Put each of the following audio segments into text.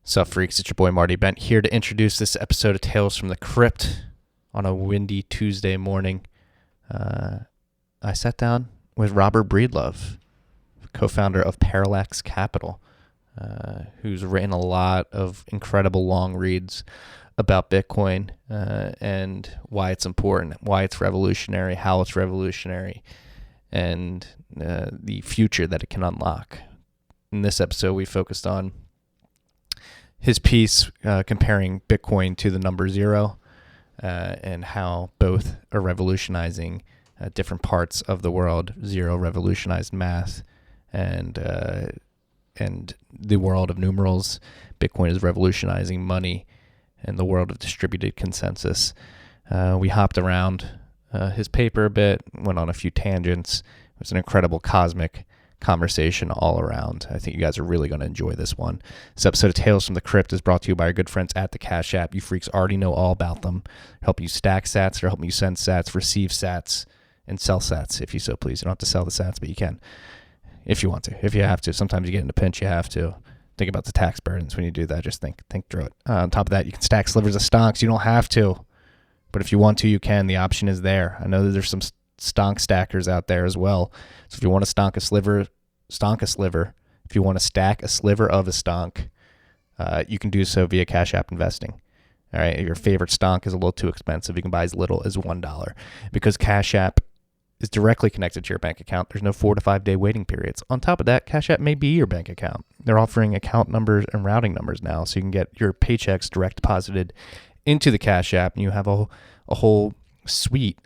Sup, freaks? It's your boy Marty Bent here to introduce this episode of Tales from the Crypt on a windy Tuesday morning. I sat down with Robert Breedlove, co-founder of Parallax Capital, who's written a lot of incredible long reads about Bitcoin and why it's important, why it's revolutionary, how it's revolutionary, and the future that it can unlock. In this episode, we focused on his piece comparing Bitcoin to the number zero and how both are revolutionizing different parts of the world. Zero revolutionized math and the world of numerals. Bitcoin is revolutionizing money and the world of distributed consensus. We hopped around his paper a bit, went on a few tangents. It was an incredible cosmic conversation all around. I think you guys are really going to enjoy this one. This episode of Tales from the Crypt is brought to you by our good friends at the Cash App. You freaks already know all about them. They're helping you stack sats, they're helping you send sats, receive sats, and sell sats if you so please. You don't have to sell the sats, but you can if you want to, if you have to. Sometimes you get in a pinch, you have to. Think about the tax burdens when you do that. Just think through it. On top of that, you can stack slivers of stonks. You don't have to, but if you want to, you can. The option is there. I know that there's some stonk stackers out there as well. So if you want to stonk a sliver. If you want to stack a sliver of a stonk, you can do so via Cash App investing. All right, if your favorite stonk is a little too expensive, you can buy as little as $1. Because Cash App is directly connected to your bank account, there's no 4 to 5 day waiting periods. On top of that, Cash App may be your bank account. They're offering account numbers and routing numbers now, so you can get your paychecks direct deposited into the Cash App, and you have a whole suite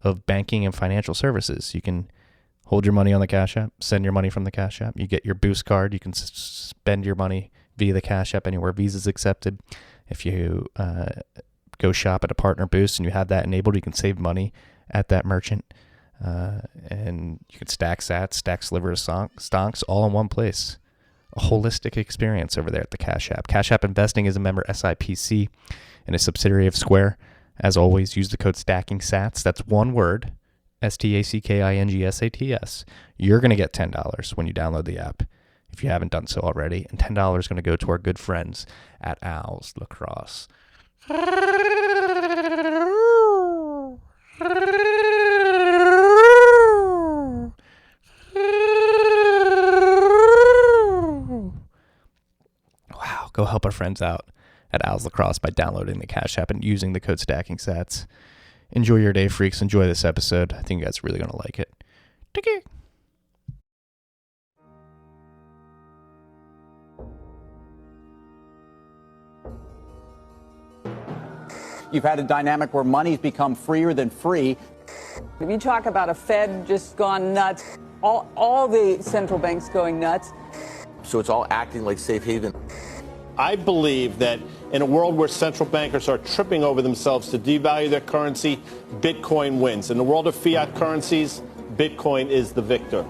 of banking and financial services. You can hold your money on the Cash App, send your money from the Cash App. You get your Boost card. You can spend your money via the Cash App anywhere Visa's accepted. If you go shop at a partner Boost and you have that enabled, you can save money at that merchant. And you can stack sats, stack slivers of stonks all in one place. A holistic experience over there at the Cash App. Cash App Investing is a member SIPC and a subsidiary of Square. As always, use the code STACKINGSATS. That's one word. STACKINGSATS. You're going to get $10 when you download the app if you haven't done so already. And $10 is going to go to our good friends at Owls Lacrosse. Wow, go help our friends out at Owls Lacrosse by downloading the Cash App and using the code STACKINGSATS. Enjoy your day, freaks. Enjoy this episode. I think you guys are really going to like it. Take care. You've had a dynamic where money's become freer than free. If you talk about a Fed just gone nuts, all the central banks going nuts. So it's all acting like safe haven. I believe that in a world where central bankers are tripping over themselves to devalue their currency, Bitcoin wins. In the world of fiat currencies, Bitcoin is the victor.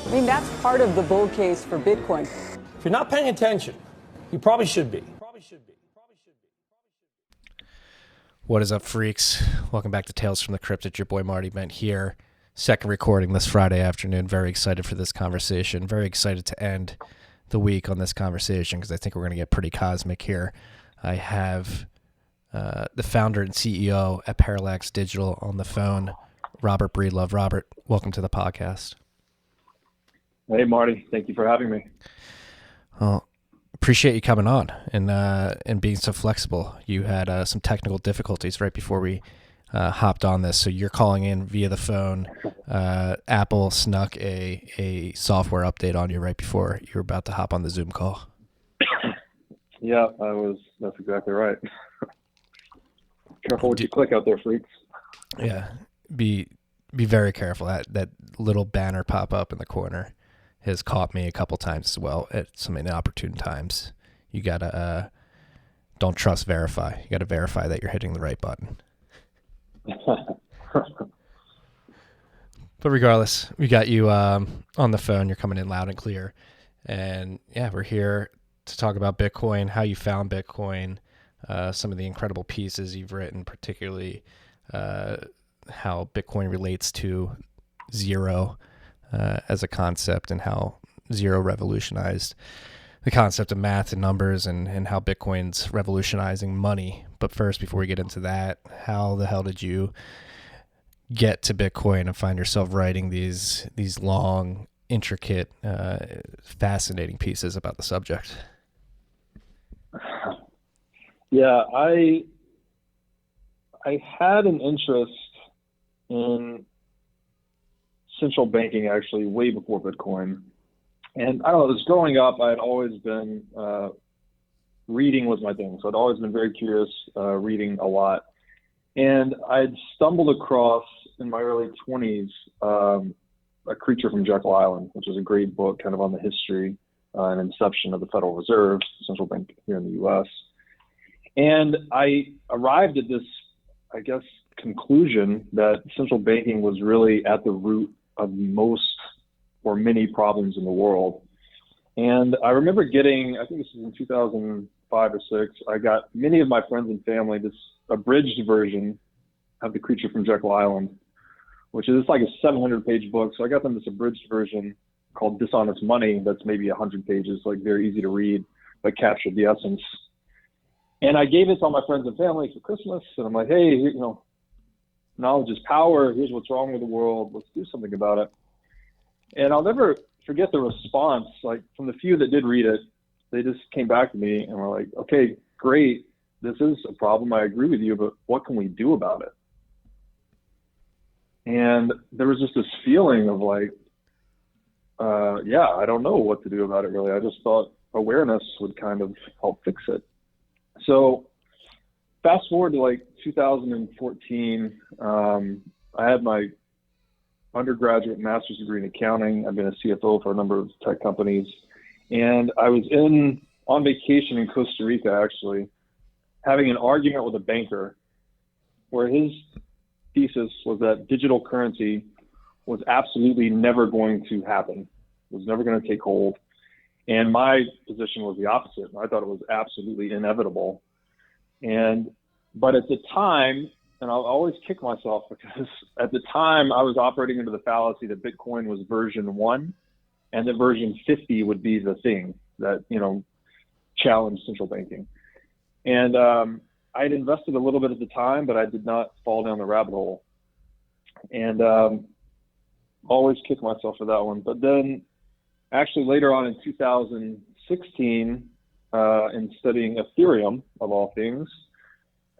I mean, that's part of the bull case for Bitcoin. If you're not paying attention, you probably should be. What is up, freaks? Welcome back to Tales from the Crypt. It's your boy Marty Bent here. Second recording this Friday afternoon. Very excited for this conversation. Very excited to end the week on this conversation because I think we're going to get pretty cosmic here. I have the founder and CEO at Parallax Digital on the phone, Robert Breedlove. Robert, welcome to the podcast. Hey, Marty. Thank you for having me. Well, appreciate you coming on and being so flexible. You had some technical difficulties right before we hopped on this, so you're calling in via the phone. Apple snuck a software update on you right before you were about to hop on the Zoom call. Yeah, that's exactly right. Careful what you click out there, freaks. Yeah, be very careful. That little banner pop up in the corner has caught me a couple times as well at some inopportune times. You gotta don't trust verify. You gotta verify that you're hitting the right button. But regardless, we got you on the phone. You're coming in loud and clear. And yeah, we're here to talk about Bitcoin, how you found Bitcoin, some of the incredible pieces you've written, particularly how Bitcoin relates to zero as a concept and how zero revolutionized the concept of math and numbers and how Bitcoin's revolutionizing money. But first, before we get into that, how the hell did you get to Bitcoin and find yourself writing these long, intricate, fascinating pieces about the subject? Yeah, I had an interest in central banking actually way before Bitcoin. And I don't know, just growing up, I had always been, reading was my thing. So I'd always been very curious, reading a lot. And I'd stumbled across in my early 20s, A Creature from Jekyll Island, which is a great book kind of on the history and inception of the Federal Reserve, central bank here in the US. And I arrived at this, I guess, conclusion that central banking was really at the root of most or many problems in the world. And I remember getting, I think this was in 2005 or 6, I got many of my friends and family this abridged version of The Creature from Jekyll Island, which is like a 700-page book. So I got them this abridged version called Dishonest Money that's maybe 100 pages, like very easy to read, but captured the essence. And I gave it to all my friends and family for Christmas. And I'm like, hey, knowledge is power. Here's what's wrong with the world. Let's do something about it. And I'll never forget the response, like from the few that did read it. They just came back to me and were like, okay, great. This is a problem. I agree with you, but what can we do about it? And there was just this feeling of like, I don't know what to do about it really. I just thought awareness would kind of help fix it. So fast forward to like 2014, I had my undergraduate and master's degree in accounting. I've been a CFO for a number of tech companies. And I was on vacation in Costa Rica, actually, having an argument with a banker where his thesis was that digital currency was absolutely never going to happen, was never going to take hold. And my position was the opposite. I thought it was absolutely inevitable. But at the time, and I'll always kick myself because at the time I was operating under the fallacy that Bitcoin was version 1 and that version 50 would be the thing that, challenged central banking. And I'd invested a little bit at the time, but I did not fall down the rabbit hole. And always kick myself for that one. But then actually later on in 2016, in studying Ethereum of all things,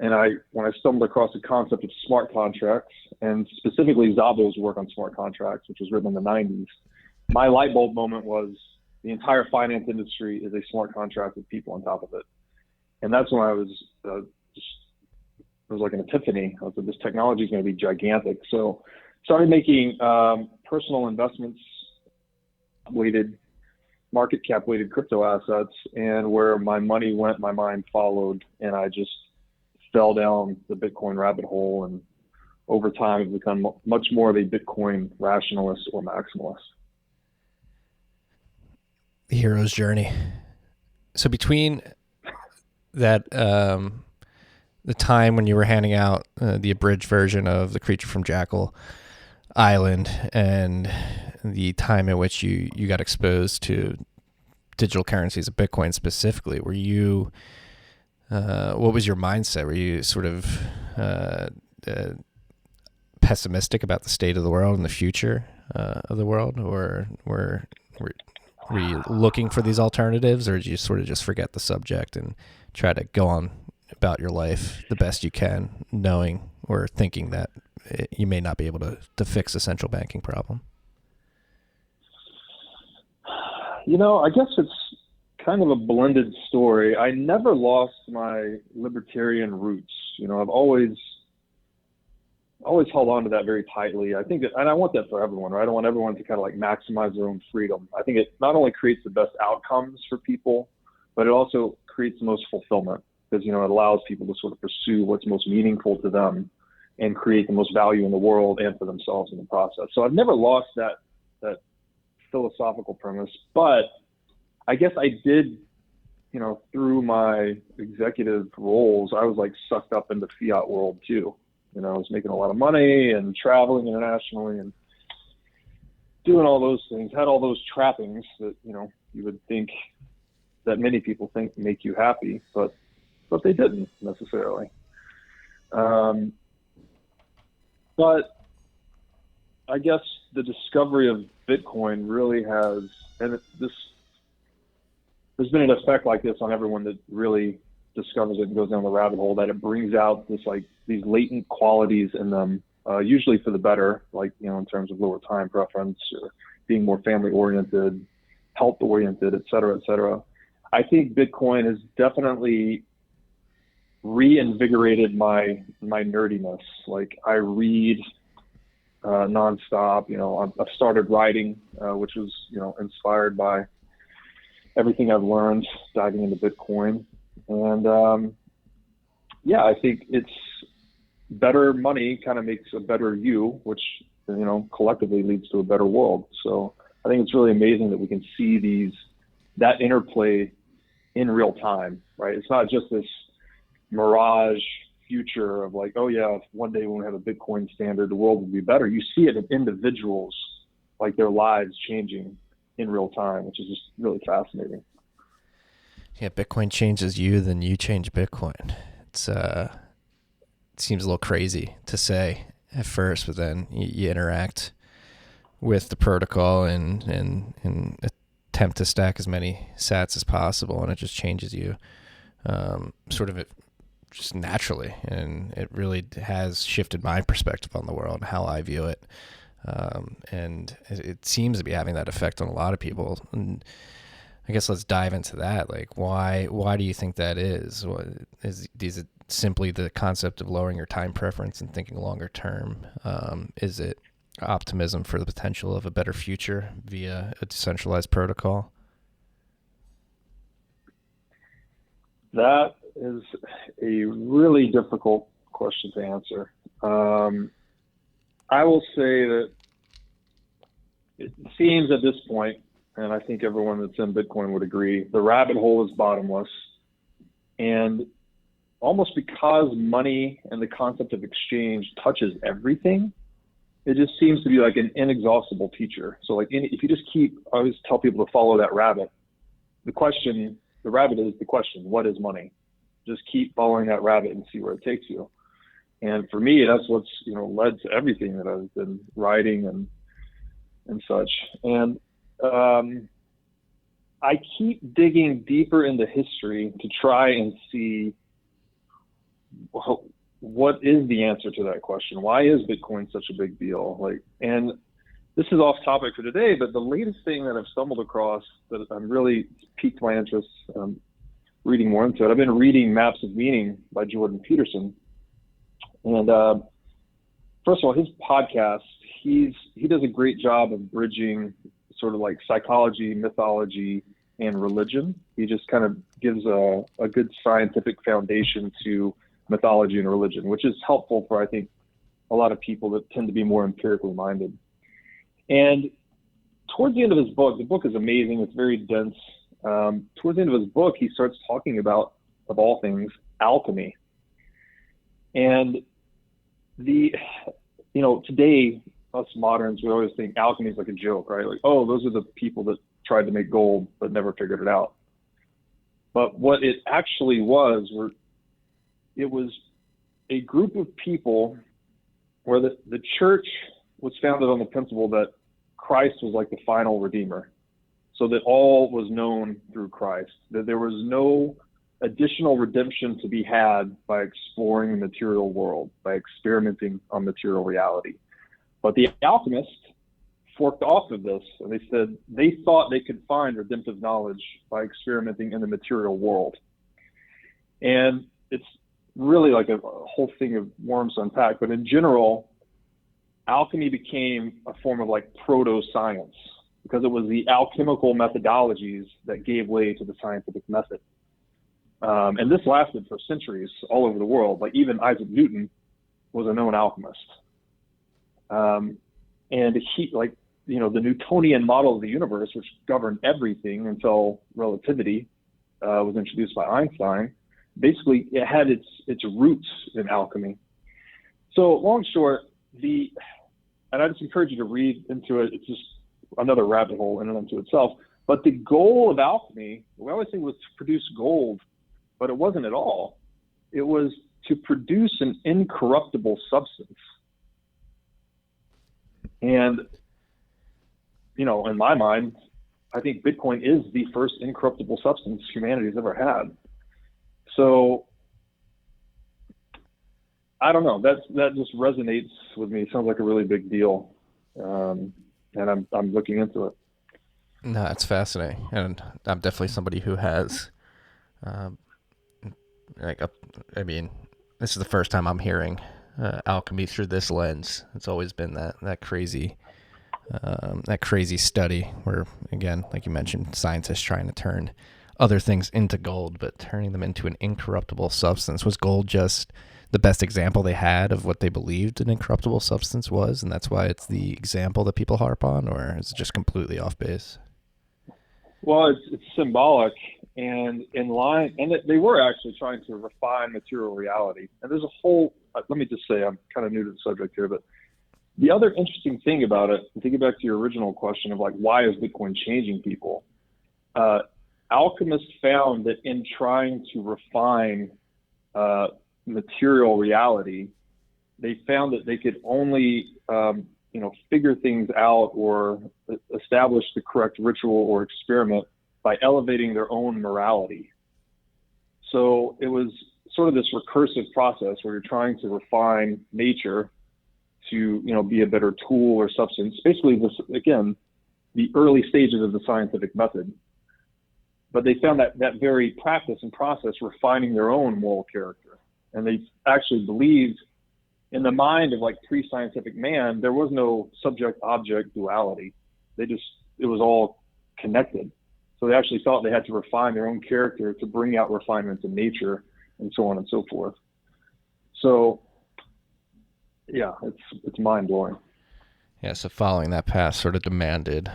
and when I stumbled across the concept of smart contracts, and specifically Szabo's work on smart contracts, which was written in the 90s, my light bulb moment was the entire finance industry is a smart contract with people on top of it. And that's when I was it was like an epiphany. I was like, this technology is going to be gigantic. So started making personal investments, market cap weighted crypto assets, and where my money went, my mind followed, and I just fell down the Bitcoin rabbit hole, and over time have become much more of a Bitcoin rationalist or maximalist. The hero's journey. So between that, the time when you were handing out the abridged version of The Creature from Jekyll Island and the time at which you got exposed to digital currencies of Bitcoin specifically, were you, what was your mindset? Were you sort of pessimistic about the state of the world and the future of the world, or were you looking for these alternatives, or did you sort of just forget the subject and try to go on about your life the best you can, knowing or thinking that you may not be able to fix a central banking problem? I guess it's kind of a blended story. I never lost my libertarian roots. I've always held on to that very tightly. I think that, and I want that for everyone, right? I want everyone to kind of like maximize their own freedom. I think it not only creates the best outcomes for people, but it also creates the most fulfillment because, it allows people to sort of pursue what's most meaningful to them and create the most value in the world and for themselves in the process. So I've never lost that philosophical premise, but I guess I did, through my executive roles, I was like sucked up into fiat world too. I was making a lot of money and traveling internationally and doing all those things, had all those trappings that, you would think that many people think make you happy, but they didn't necessarily. But I guess the discovery of Bitcoin really has, and there's been an effect like this on everyone that really discovers it and goes down the rabbit hole, that it brings out these latent qualities in them, usually for the better, like, in terms of lower time preference or being more family oriented, health oriented, et cetera, et cetera. I think Bitcoin has definitely reinvigorated my nerdiness. Like, I read nonstop. I've started writing, which was, inspired by everything I've learned diving into Bitcoin. And I think it's better money kind of makes a better you, which, collectively leads to a better world. So I think it's really amazing that we can see that interplay in real time, right? It's not just this mirage future of like, oh yeah, if one day when we have a Bitcoin standard, the world will be better. You see it in individuals, like their lives changing in real time, which is just really fascinating. Yeah, Bitcoin changes you, then you change Bitcoin. It seems a little crazy to say at first, but then you interact with the protocol and attempt to stack as many sats as possible, and it just changes you just naturally. And it really has shifted my perspective on the world and how I view it. And it seems to be having that effect on a lot of people. And I guess let's dive into that. Like, why do you think that is? Is it simply the concept of lowering your time preference and thinking longer term? Is it optimism for the potential of a better future via a decentralized protocol? That is a really difficult question to answer. I will say that it seems at this point, and I think everyone that's in Bitcoin would agree, the rabbit hole is bottomless. And almost because money and the concept of exchange touches everything, it just seems to be like an inexhaustible teacher. So like if you just I always tell people to follow that rabbit. The rabbit is the question, what is money? Just keep following that rabbit and see where it takes you. And for me, that's what's, led to everything that I've been writing and such. And I keep digging deeper into history to try and see what is the answer to that question. Why is Bitcoin such a big deal? And this is off topic for today, but the latest thing that I've stumbled across that I'm really piqued my interest, reading more into it. I've been reading Maps of Meaning by Jordan Peterson. And first of all, his podcast, he does a great job of bridging sort of like psychology, mythology, and religion. He just kind of gives a good scientific foundation to mythology and religion, which is helpful for, I think, a lot of people that tend to be more empirically minded. And towards the end of his book, the book is amazing. It's very dense. Towards the end of his book, he starts talking about, of all things, alchemy. And today, us moderns, we always think alchemy is like a joke, right? Like, oh, those are the people that tried to make gold but never figured it out. But what it actually was, it was a group of people where the church was founded on the principle that Christ was like the final redeemer, so that all was known through Christ, that there was no additional redemption to be had by exploring the material world, by experimenting on material reality. But the alchemists forked off of this, and they said they thought they could find redemptive knowledge by experimenting in the material world. And it's really like a whole thing of worms to unpack, but in general, alchemy became a form of like proto-science because it was the alchemical methodologies that gave way to the scientific method. And this lasted for centuries all over the world. Like even Isaac Newton was a known alchemist. And he, like, the Newtonian model of the universe, which governed everything until relativity was introduced by Einstein, basically it had its roots in alchemy. So long short, and I just encourage you to read into it. It's just another rabbit hole in and unto itself. But the goal of alchemy, we always think was to produce gold, but it wasn't at all. It was to produce an incorruptible substance. And, you know, in my mind, I think Bitcoin is the first incorruptible substance humanity's ever had. So I don't know. That just resonates with me. It sounds like a really big deal, and I'm looking into it. No, it's fascinating, and I'm definitely somebody who has, I mean, this is the first time I'm hearing alchemy through this lens. It's always been that crazy study where, again, like you mentioned, scientists trying to turn other things into gold, but turning them into an incorruptible substance. Was gold just the best example they had of what they believed an incorruptible substance was, and that's why it's the example that people harp on, or is it just completely off base? Well, it's symbolic and in line, and they were actually trying to refine material reality. And there's a whole, let me just say, I'm kind of new to the subject here, but the other interesting thing about it, and thinking back to your original question of like, why is Bitcoin changing people? Alchemists found that in trying to refine material reality, they found that they could only, figure things out or establish the correct ritual or experiment by elevating their own morality. So it was sort of this recursive process where you're trying to refine nature to, be a better tool or substance. Basically, this, again, the early stages of the scientific method. But they found that very practice and process refining their own moral character. And they actually believed in the mind of like pre-scientific man, there was no subject-object duality. It was all connected. So they actually thought they had to refine their own character to bring out refinements in nature and so on and so forth. So yeah, it's mind-blowing. Yeah, so following that path sort of demanded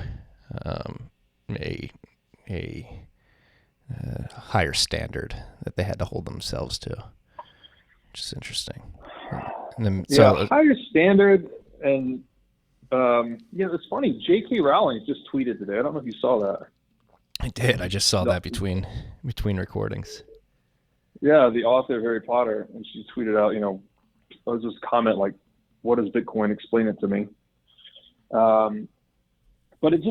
a higher standard that they had to hold themselves to, which is interesting. And then, higher standard, and it's funny. J.K. Rowling just tweeted today. I don't know if you saw that. I did. I just saw that between recordings. Yeah, the author of Harry Potter, and she tweeted out, I was just comment like, "What is Bitcoin? Explain it to me." But it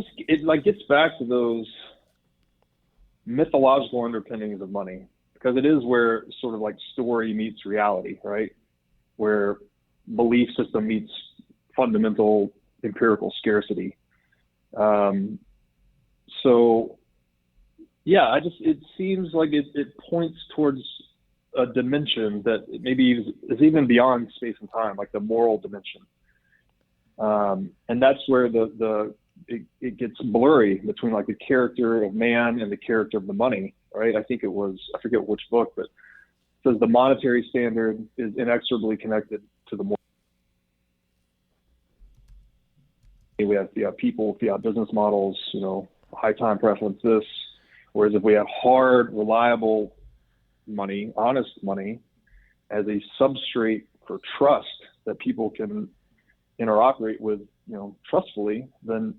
gets back to those mythological underpinnings of money, because it is where sort of like story meets reality, right? Where belief system meets fundamental empirical scarcity. So yeah, it seems like it points towards a dimension that maybe is even beyond space and time, like the moral dimension. And that's where it gets blurry between like the character of man and the character of the money, right? I think it was, I forget which book, but it says the monetary standard is inexorably connected to the moral. We have fiat people, fiat business models, high time preference this. Whereas if we have hard, reliable money, honest money, as a substrate for trust that people can interoperate with, trustfully, then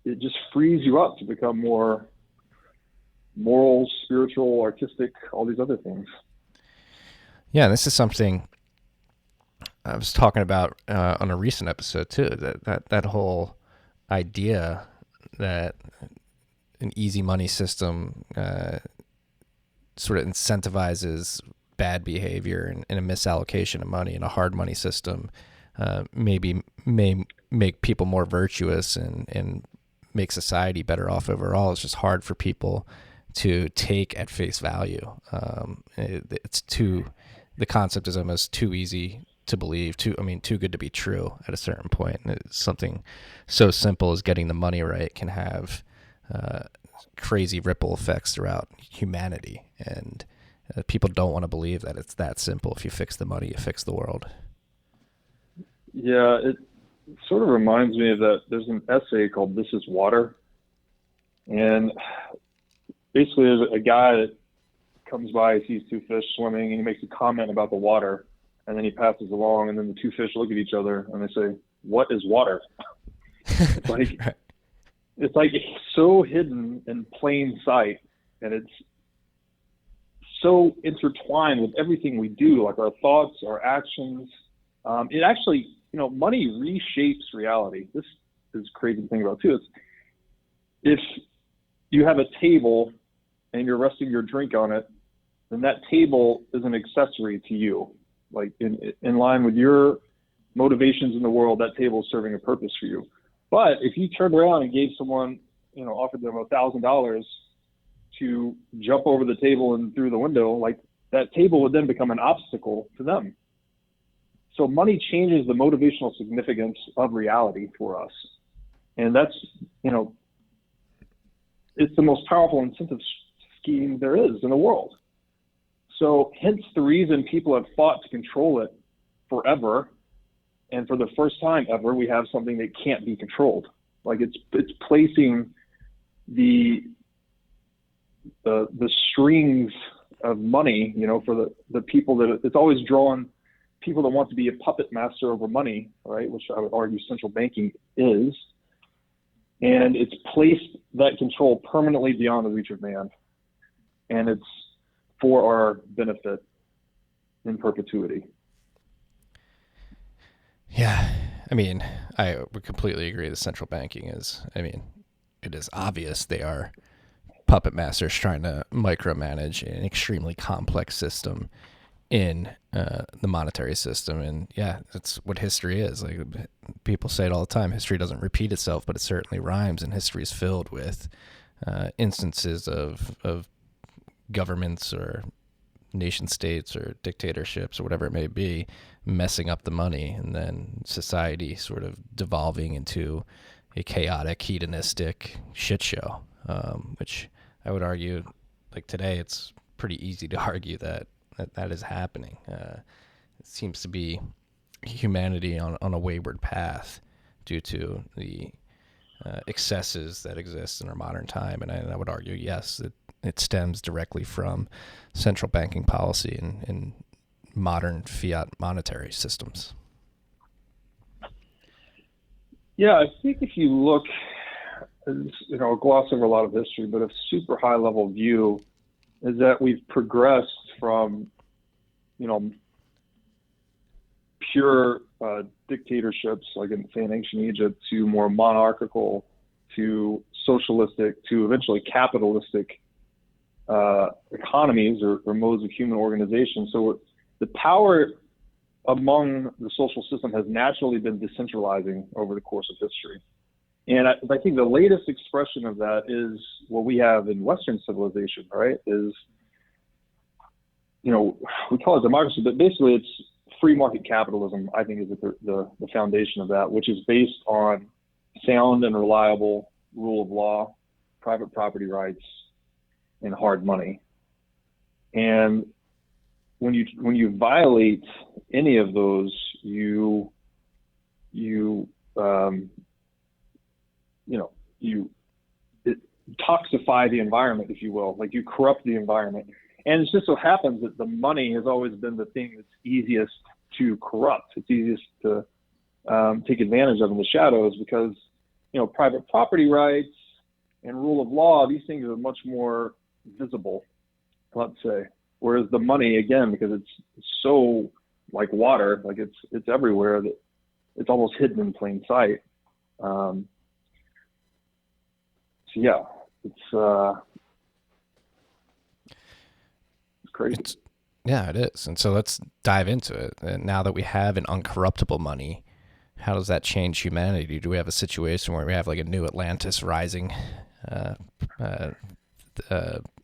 it just frees you up to become more moral, spiritual, artistic, all these other things. Yeah, this is something I was talking about on a recent episode too. That whole idea that an easy money system sort of incentivizes bad behavior and a misallocation of money, and a hard money system may make people more virtuous and make society better off overall. It's just hard for people to take at face value. The concept is almost too easy to believe, too good to be true at a certain point. And it's something so simple as getting the money right can have crazy ripple effects throughout humanity. And people don't want to believe that it's that simple. If you fix the money, you fix the world. Yeah, it sort of reminds me of that. There's an essay called "This Is Water," and basically there's a guy that comes by, sees two fish swimming, and he makes a comment about the water, and then he passes along, and then the two fish look at each other and they say, "What is water?" It's like, it's like it's so hidden in plain sight, and it's so intertwined with everything we do, like our thoughts, our actions. It actually, money reshapes reality. This is a crazy thing about too. It's if you have a table and you're resting your drink on it, then that table is an accessory to you. Like in line with your motivations in the world, that table is serving a purpose for you. But if you turned around and gave someone, offered them $1,000 to jump over the table and through the window, like that table would then become an obstacle to them. So money changes the motivational significance of reality for us. And that's, it's the most powerful incentive scheme there is in the world. So hence the reason people have fought to control it forever. And for the first time ever, we have something that can't be controlled. Like it's placing the strings of money, for the people that it's always drawn people that want to be a puppet master over money, right? Which I would argue central banking is. And it's placed that control permanently beyond the reach of man. And it's for our benefit in perpetuity. Yeah. I mean, I would completely agree that central banking is, it is obvious they are puppet masters trying to micromanage an extremely complex system in the monetary system. And yeah, that's what history is. Like people say it all the time, history doesn't repeat itself, but it certainly rhymes, and history is filled with instances of governments or nation states or dictatorships or whatever it may be messing up the money, and then society sort of devolving into a chaotic, hedonistic shit show, which I would argue, like today, it's pretty easy to argue that is happening. It seems to be humanity on a wayward path due to the excesses that exist in our modern time. And I would argue, yes, it stems directly from central banking policy and modern fiat monetary systems. Yeah, I think if you look, gloss over a lot of history, but a super high level view is that we've progressed from, pure dictatorships, like in ancient Egypt, to more monarchical, to socialistic, to eventually capitalistic economies or modes of human organization. So the power among the social system has naturally been decentralizing over the course of history. And I think the latest expression of that is what we have in Western civilization, right? Is, we call it democracy, but basically it's free market capitalism, I think, is the foundation of that, which is based on sound and reliable rule of law, private property rights, and hard money. And when you violate any of those, you toxify the environment, if you will, like you corrupt the environment. And it just so happens that the money has always been the thing that's easiest to corrupt. It's easiest to take advantage of in the shadows because, private property rights and rule of law, these things are much more visible, let's say. Whereas the money, again, because it's so like water, like it's everywhere, that it's almost hidden in plain sight. So yeah, it's crazy. Yeah, it is. And so let's dive into it. And now that we have an uncorruptible money, how does that change humanity? Do we have a situation where we have like a new Atlantis rising,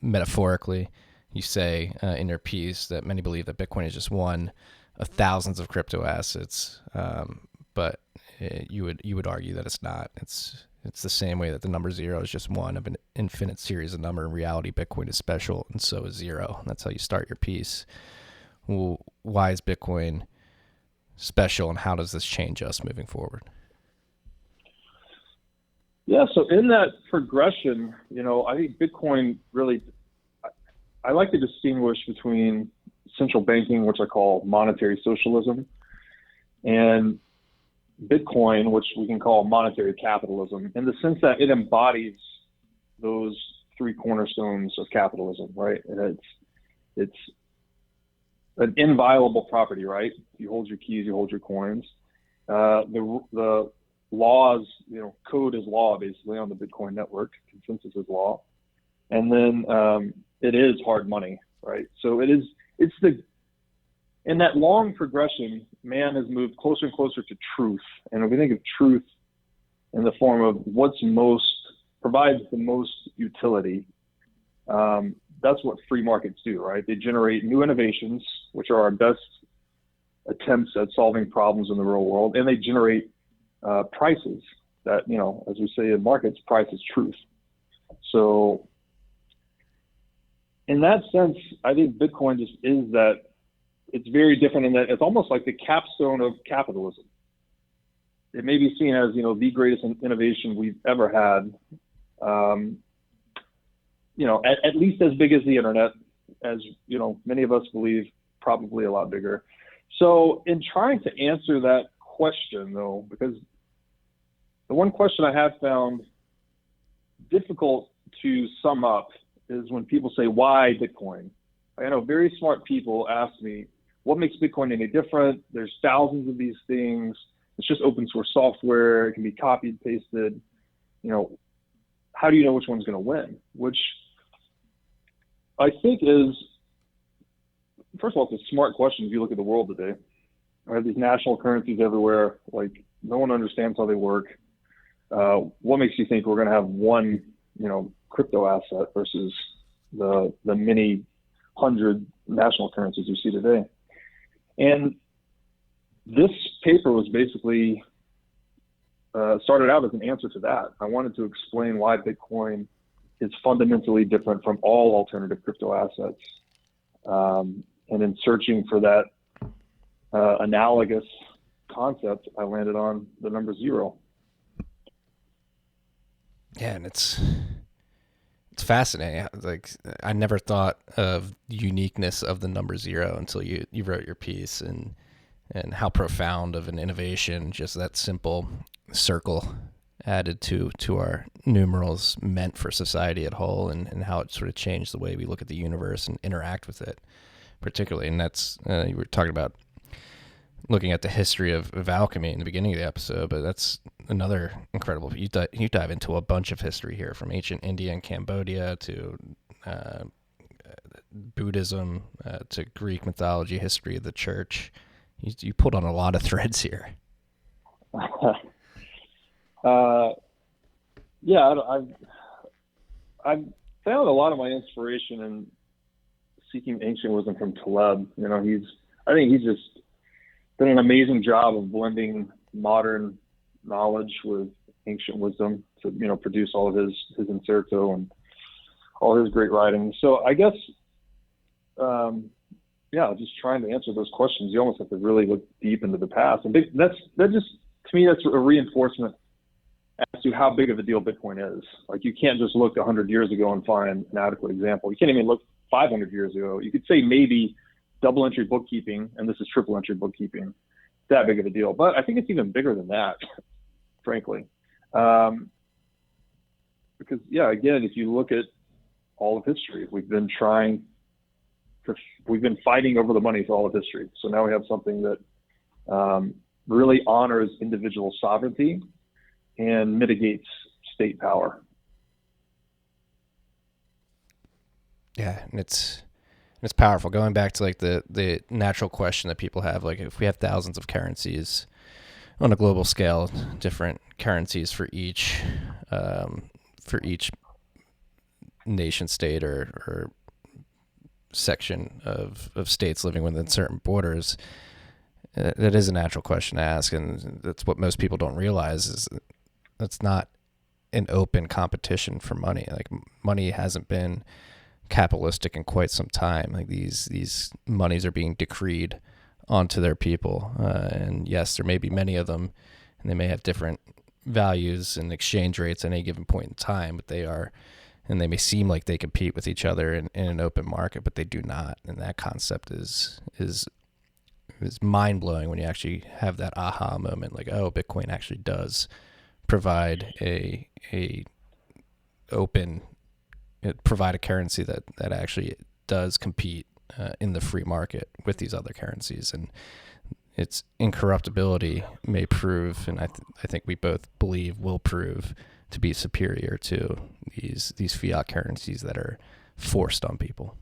metaphorically? You say in your piece that many believe that Bitcoin is just one of thousands of crypto assets, but you would argue that it's not. It's the same way that the number zero is just one of an infinite series of number. In reality, Bitcoin is special, and so is zero. That's how you start your piece. Well, why is Bitcoin special, and how does this change us moving forward? Yeah, so in that progression, I think Bitcoin really, I like to distinguish between central banking, which I call monetary socialism, and Bitcoin, which we can call monetary capitalism, in the sense that it embodies those three cornerstones of capitalism, right? And it's an inviolable property, right? You hold your keys, you hold your coins. The laws, code is law basically on the Bitcoin network. Consensus is law, and then it is hard money, right? So in that long progression, man has moved closer and closer to truth. And if we think of truth in the form of provides the most utility, that's what free markets do, right? They generate new innovations, which are our best attempts at solving problems in the real world, and they generate prices that, as we say in markets, price is truth. So in that sense, I think Bitcoin just is that. It's very different in that it's almost like the capstone of capitalism. It may be seen as, the greatest innovation we've ever had. At least as big as the internet, as, many of us believe, probably a lot bigger. So in trying to answer that question, though, because the one question I have found difficult to sum up is when people say, why Bitcoin? I know very smart people ask me, what makes Bitcoin any different? There's thousands of these things. It's just open source software. It can be copied, pasted. How do you know which one's going to win? Which I think is, first of all, it's a smart question if you look at the world today. I have these national currencies everywhere. Like, no one understands how they work. What makes you think we're going to have one, crypto asset versus the many hundred national currencies we see today? And this paper was basically started out as an answer to that. I wanted to explain why Bitcoin is fundamentally different from all alternative crypto assets. And in searching for that analogous concept, I landed on the number 0. Yeah, and it's fascinating. Like, I never thought of the uniqueness of the number 0 until you wrote your piece, and how profound of an innovation just that simple circle added to our numerals meant for society at whole, and how it sort of changed the way we look at the universe and interact with it, particularly. And that's you were talking about looking at the history of alchemy in the beginning of the episode, but that's another incredible. You dive into a bunch of history here, from ancient India and Cambodia to Buddhism to Greek mythology, history of the church. You pulled on a lot of threads here. I've found a lot of my inspiration in seeking ancient wisdom from Taleb. I think he's just done an amazing job of blending modern knowledge with ancient wisdom to, produce all of his inserto and all his great writings. So I guess, just trying to answer those questions, you almost have to really look deep into the past. And that just, to me, that's a reinforcement as to how big of a deal Bitcoin is. Like, you can't just look 100 years ago and find an adequate example. You can't even look 500 years ago. You could say maybe double entry bookkeeping, and this is triple entry bookkeeping, that big of a deal. But I think it's even bigger than that, frankly. Because, again, if you look at all of history, we've been fighting over the money for all of history. So now we have something that really honors individual sovereignty and mitigates state power. Yeah, and it's powerful. Going back to like the natural question that people have, like, if we have thousands of currencies on a global scale, different currencies for each nation state or section of states living within certain borders, that is a natural question to ask, and that's what most people don't realize, is that's not an open competition for money. Like, money hasn't been capitalistic in quite some time. Like, these monies are being decreed onto their people, and yes, there may be many of them, and they may have different values and exchange rates at any given point in time, but they may seem like they compete with each other in an open market, but they do not. And that concept is it's mind blowing when you actually have that aha moment, like, oh, Bitcoin actually does provide a provide a currency that actually does compete in the free market with these other currencies, and its incorruptibility may prove, and I think we both believe will prove to be superior to these fiat currencies that are forced on people.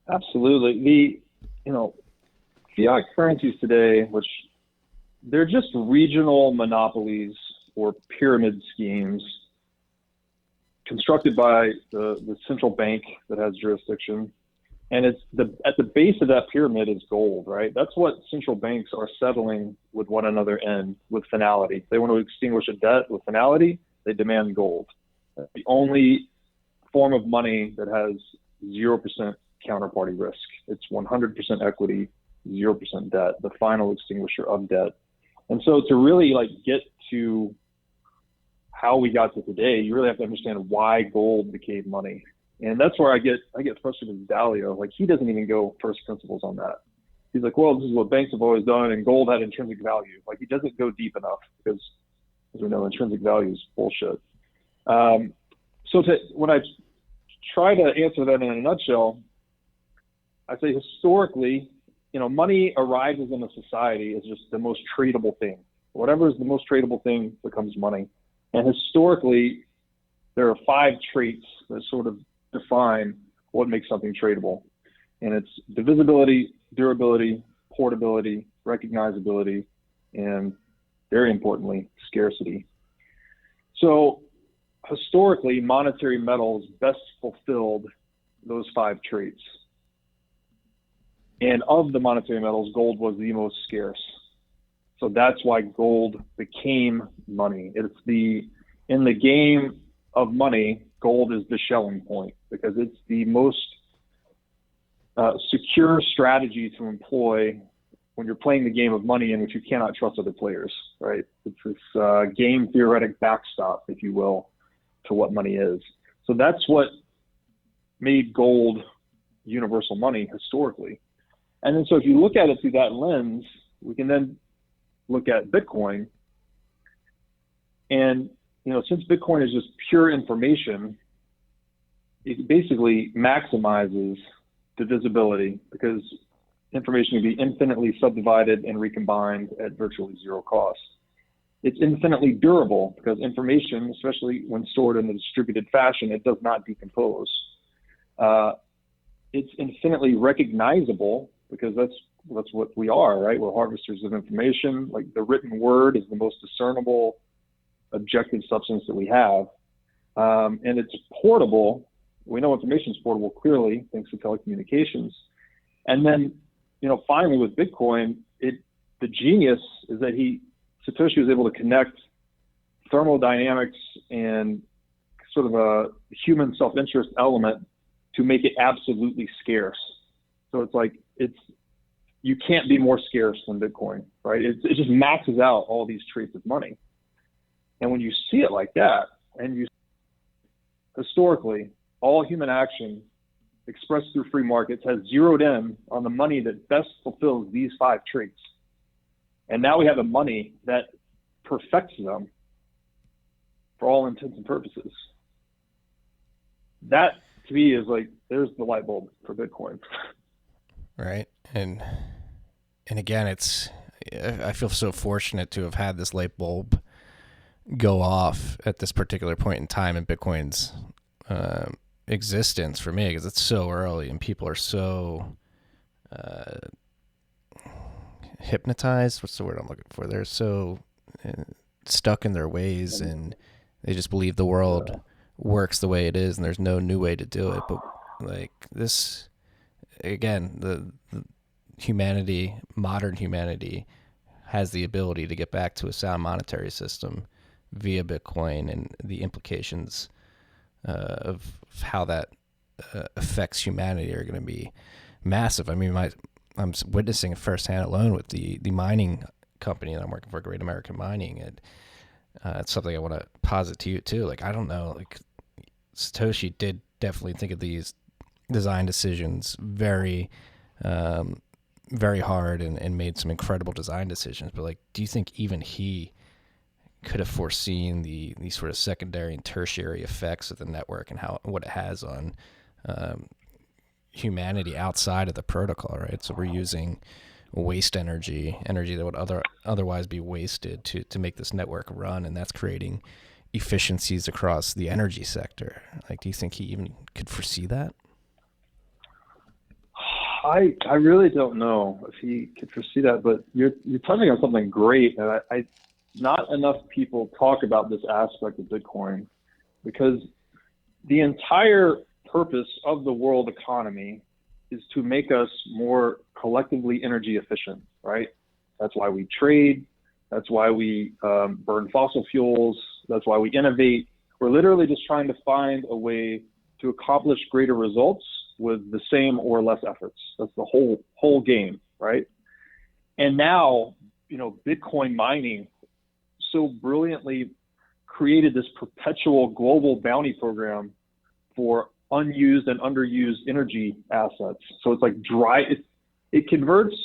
Absolutely. Fiat currencies today, which they're just regional monopolies or pyramid schemes constructed by the central bank that has jurisdiction. And at the base of that pyramid is gold, right? That's what central banks are settling with one another in with finality. If they want to extinguish a debt with finality, they demand gold. That's the only form of money that has 0% counterparty risk. It's 100% equity, 0% debt, the final extinguisher of debt. And so to really get to how we got to today, you really have to understand why gold became money. And that's where I get frustrated with Dalio. He doesn't even go first principles on that. He's like, well, this is what banks have always done, and gold had intrinsic value. He doesn't go deep enough because, as we know, intrinsic value is bullshit. When I try to answer that in a nutshell, I say historically, money arises in a society as just the most tradable thing. Whatever is the most tradable thing becomes money. And historically, there are 5 traits that sort of define what makes something tradable. And it's divisibility, durability, portability, recognizability, and very importantly, scarcity. So historically, monetary metals best fulfilled those 5 traits. And of the monetary metals, gold was the most scarce. So that's why gold became money. In the game of money, gold is the Schelling point because it's the most secure strategy to employ when you're playing the game of money in which you cannot trust other players, right? It's this game theoretic backstop, if you will, to what money is. So that's what made gold universal money historically. And then so if you look at it through that lens, we can then look at Bitcoin. And since Bitcoin is just pure information, it basically maximizes divisibility because information can be infinitely subdivided and recombined at virtually zero cost. It's infinitely durable because information, especially when stored in a distributed fashion, it does not decompose. It's infinitely recognizable because that's what we are, right? We're harvesters of information. The written word is the most discernible objective substance that we have. And it's portable. We know information is portable clearly thanks to telecommunications. And then, finally with Bitcoin, the genius is that Satoshi was able to connect thermodynamics and sort of a human self-interest element to make it absolutely scarce. So you can't be more scarce than Bitcoin, right? It just maxes out all these traits of money. And when you see it like that, and historically, all human action expressed through free markets has zeroed in on the money that best fulfills these 5 traits. And now we have a money that perfects them for all intents and purposes. That, to me, is there's the light bulb for Bitcoin. Right. And again, I feel so fortunate to have had this light bulb go off at this particular point in time in Bitcoin's existence for me, because it's so early and people are so hypnotized. What's the word I'm looking for? They're so stuck in their ways and they just believe the world works the way it is and there's no new way to do it. But this, again, the humanity, modern humanity, has the ability to get back to a sound monetary system via Bitcoin, and the implications of how that affects humanity are going to be massive. I mean, I'm witnessing it firsthand alone with the mining company that I'm working for, Great American Mining, and it's something I want to posit to you too. I don't know, Satoshi did definitely think of these design decisions very very hard and made some incredible design decisions. But like, do you think even he could have foreseen the sort of secondary and tertiary effects of the network and what it has on humanity outside of the protocol, right? So we're using waste energy that would otherwise be wasted to make this network run, and that's creating efficiencies across the energy sector. Like, do you think he even could foresee that? I really don't know if he could foresee that, but you're touching on something great, and I not enough people talk about this aspect of Bitcoin, because the entire purpose of the world economy is to make us more collectively energy efficient, right? That's why we trade. That's why we burn fossil fuels. That's why we innovate. We're literally just trying to find a way to accomplish greater results with the same or less efforts. That's the whole game, right? And now, Bitcoin mining so brilliantly created this perpetual global bounty program for unused and underused energy assets. So it's like it converts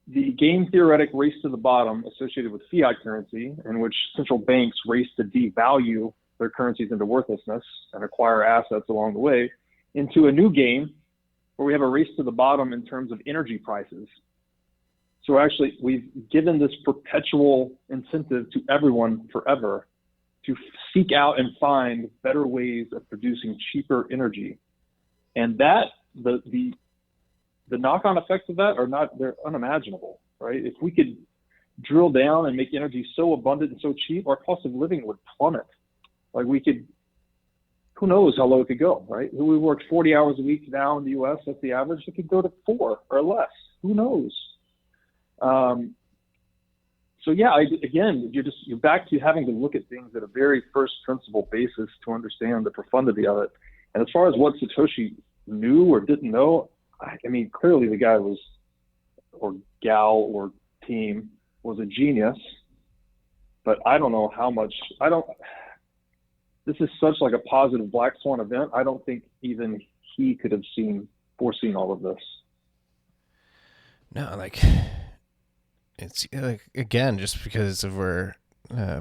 the game theoretic race to the bottom associated with fiat currency, in which central banks race to devalue their currencies into worthlessness and acquire assets along the way, into a new game where we have a race to the bottom in terms of energy prices. So actually, we've given this perpetual incentive to everyone forever to seek out and find better ways of producing cheaper energy. And that, the knock-on effects of that they're unimaginable, right? If we could drill down and make energy so abundant and so cheap, our cost of living would plummet. Like, who knows how low it could go, right? We work 40 hours a week now in the US, that's the average. It could go to 4 or less, who knows? So yeah, you're back to having to look at things at a very first principle basis to understand the profundity of it. And as far as what Satoshi knew or didn't know, I mean, clearly the guy was, or gal or team was a genius, but I don't know how much, this is such like a positive black swan event. I don't think even he could have foreseen all of this. No, like, it's like, again, just because of we're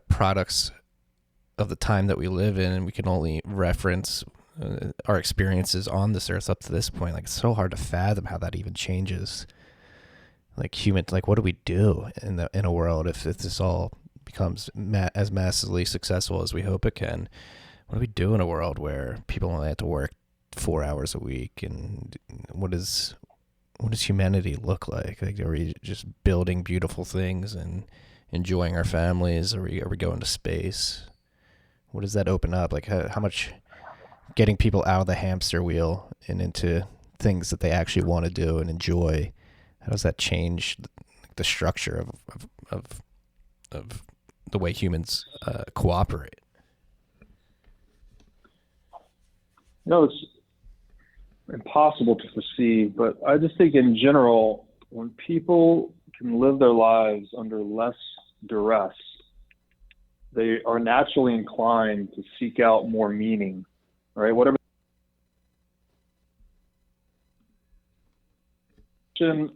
products of the time that we live in, and we can only reference our experiences on this earth up to this point. Like, it's so hard to fathom how that even changes. Like, what do we do in a world if this all becomes as massively successful as we hope it can? What do we do in a world where people only have to work 4 hours a week? And what does humanity look like? Like, are we just building beautiful things and enjoying our families? Are we going to space? What does that open up? Like, how much getting people out of the hamster wheel and into things that they actually want to do and enjoy? How does that change the structure of the way humans cooperate? No, it's impossible to foresee, but I just think in general, when people can live their lives under less duress, they are naturally inclined to seek out more meaning, right? Whatever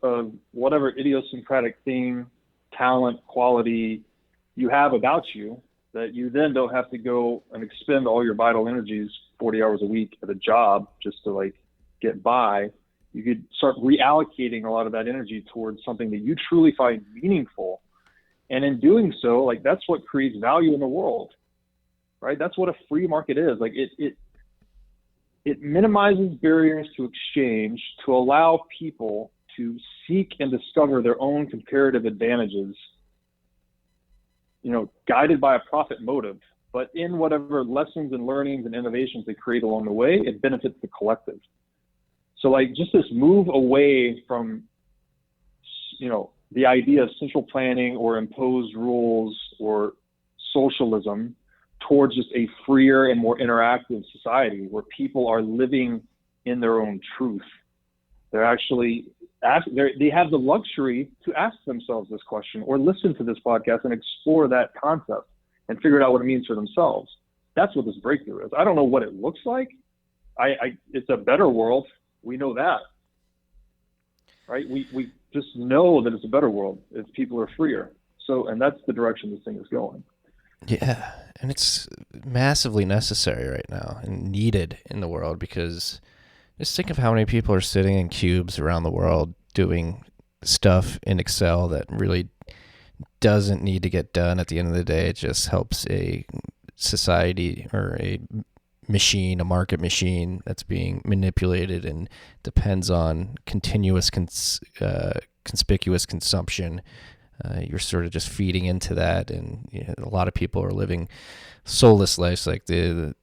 of whatever idiosyncratic thing, talent, quality you have about you, that you then don't have to go and expend all your vital energies 40 hours a week at a job just to like get by. You could start reallocating a lot of that energy towards something that you truly find meaningful. And in doing so, like, that's what creates value in the world, right? That's what a free market is. Like, it minimizes barriers to exchange to allow people to seek and discover their own comparative advantages, guided by a profit motive. But in whatever lessons and learnings and innovations they create along the way, it benefits the collective. So like, just this move away from, the idea of central planning or imposed rules or socialism towards just a freer and more interactive society where people are living in their own truth. They're actually, they have the luxury to ask themselves this question or listen to this podcast and explore that concept and figure out what it means for themselves. That's what this breakthrough is. I don't know what it looks like. It's a better world. We know that. right? We just know that it's a better world if people are freer. So, and that's the direction this thing is going. Yeah, and it's massively necessary right now and needed in the world, because just think of how many people are sitting in cubes around the world doing stuff in Excel that really doesn't need to get done at the end of the day. It just helps a society or a machine, a market machine that's being manipulated and depends on continuous conspicuous consumption. You're sort of just feeding into that, and a lot of people are living soulless lives, like what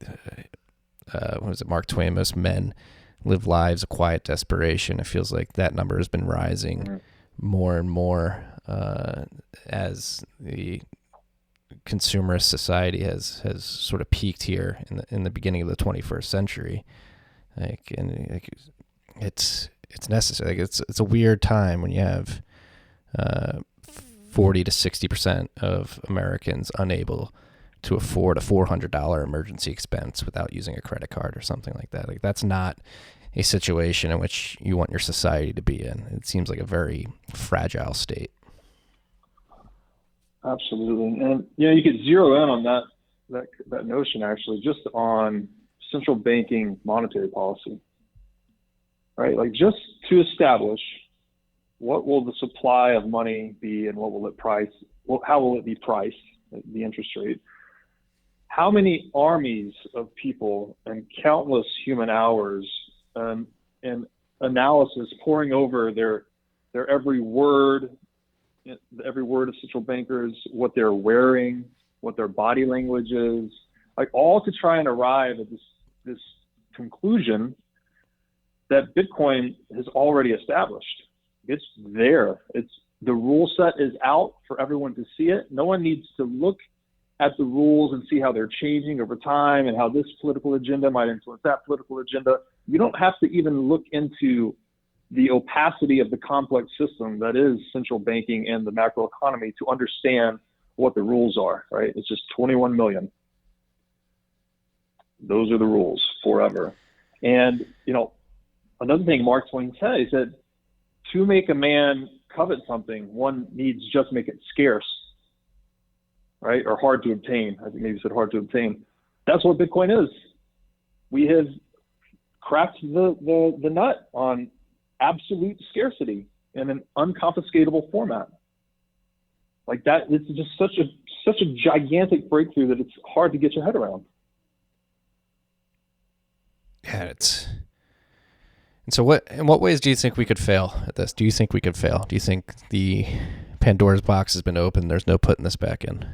was it, Mark Twain, most men live lives of quiet desperation. It feels like that number has been rising more and more as the consumerist society has sort of peaked here in the beginning of the 21st century. It's necessary. It's a weird time when you have 40 to 60% of Americans unable to afford a $400 emergency expense without using a credit card or something like that. Like, that's not a situation in which you want your society to be in. It seems like a very fragile state. Absolutely. And, you could zero in on that notion, actually, just on central banking monetary policy, right? Like, just to establish what will the supply of money be and what will it price? Well, how will it be priced, the interest rate? How many armies of people and countless human hours and analysis pouring over their every word of central bankers, what they're wearing, what their body language is, like, all to try and arrive at this conclusion that Bitcoin has already established. It's there. The rule set is out for everyone to see it. No one needs to look at the rules and see how they're changing over time and how this political agenda might influence that political agenda. You don't have to even look into the opacity of the complex system that is central banking and the macroeconomy to understand what the rules are, right? It's just 21 million. Those are the rules forever. And, another thing Mark Twain said, he said, to make a man covet something, one needs just make it scarce, right? Or hard to obtain. I think maybe he said hard to obtain. That's what Bitcoin is. We have cracked the nut on absolute scarcity in an unconfiscatable format. Like that, it's just such a gigantic breakthrough that it's hard to get your head around. Yeah, and so in what ways do you think we could fail at this? Do you think we could fail? Do you think the Pandora's box has been opened? There's no putting this back in.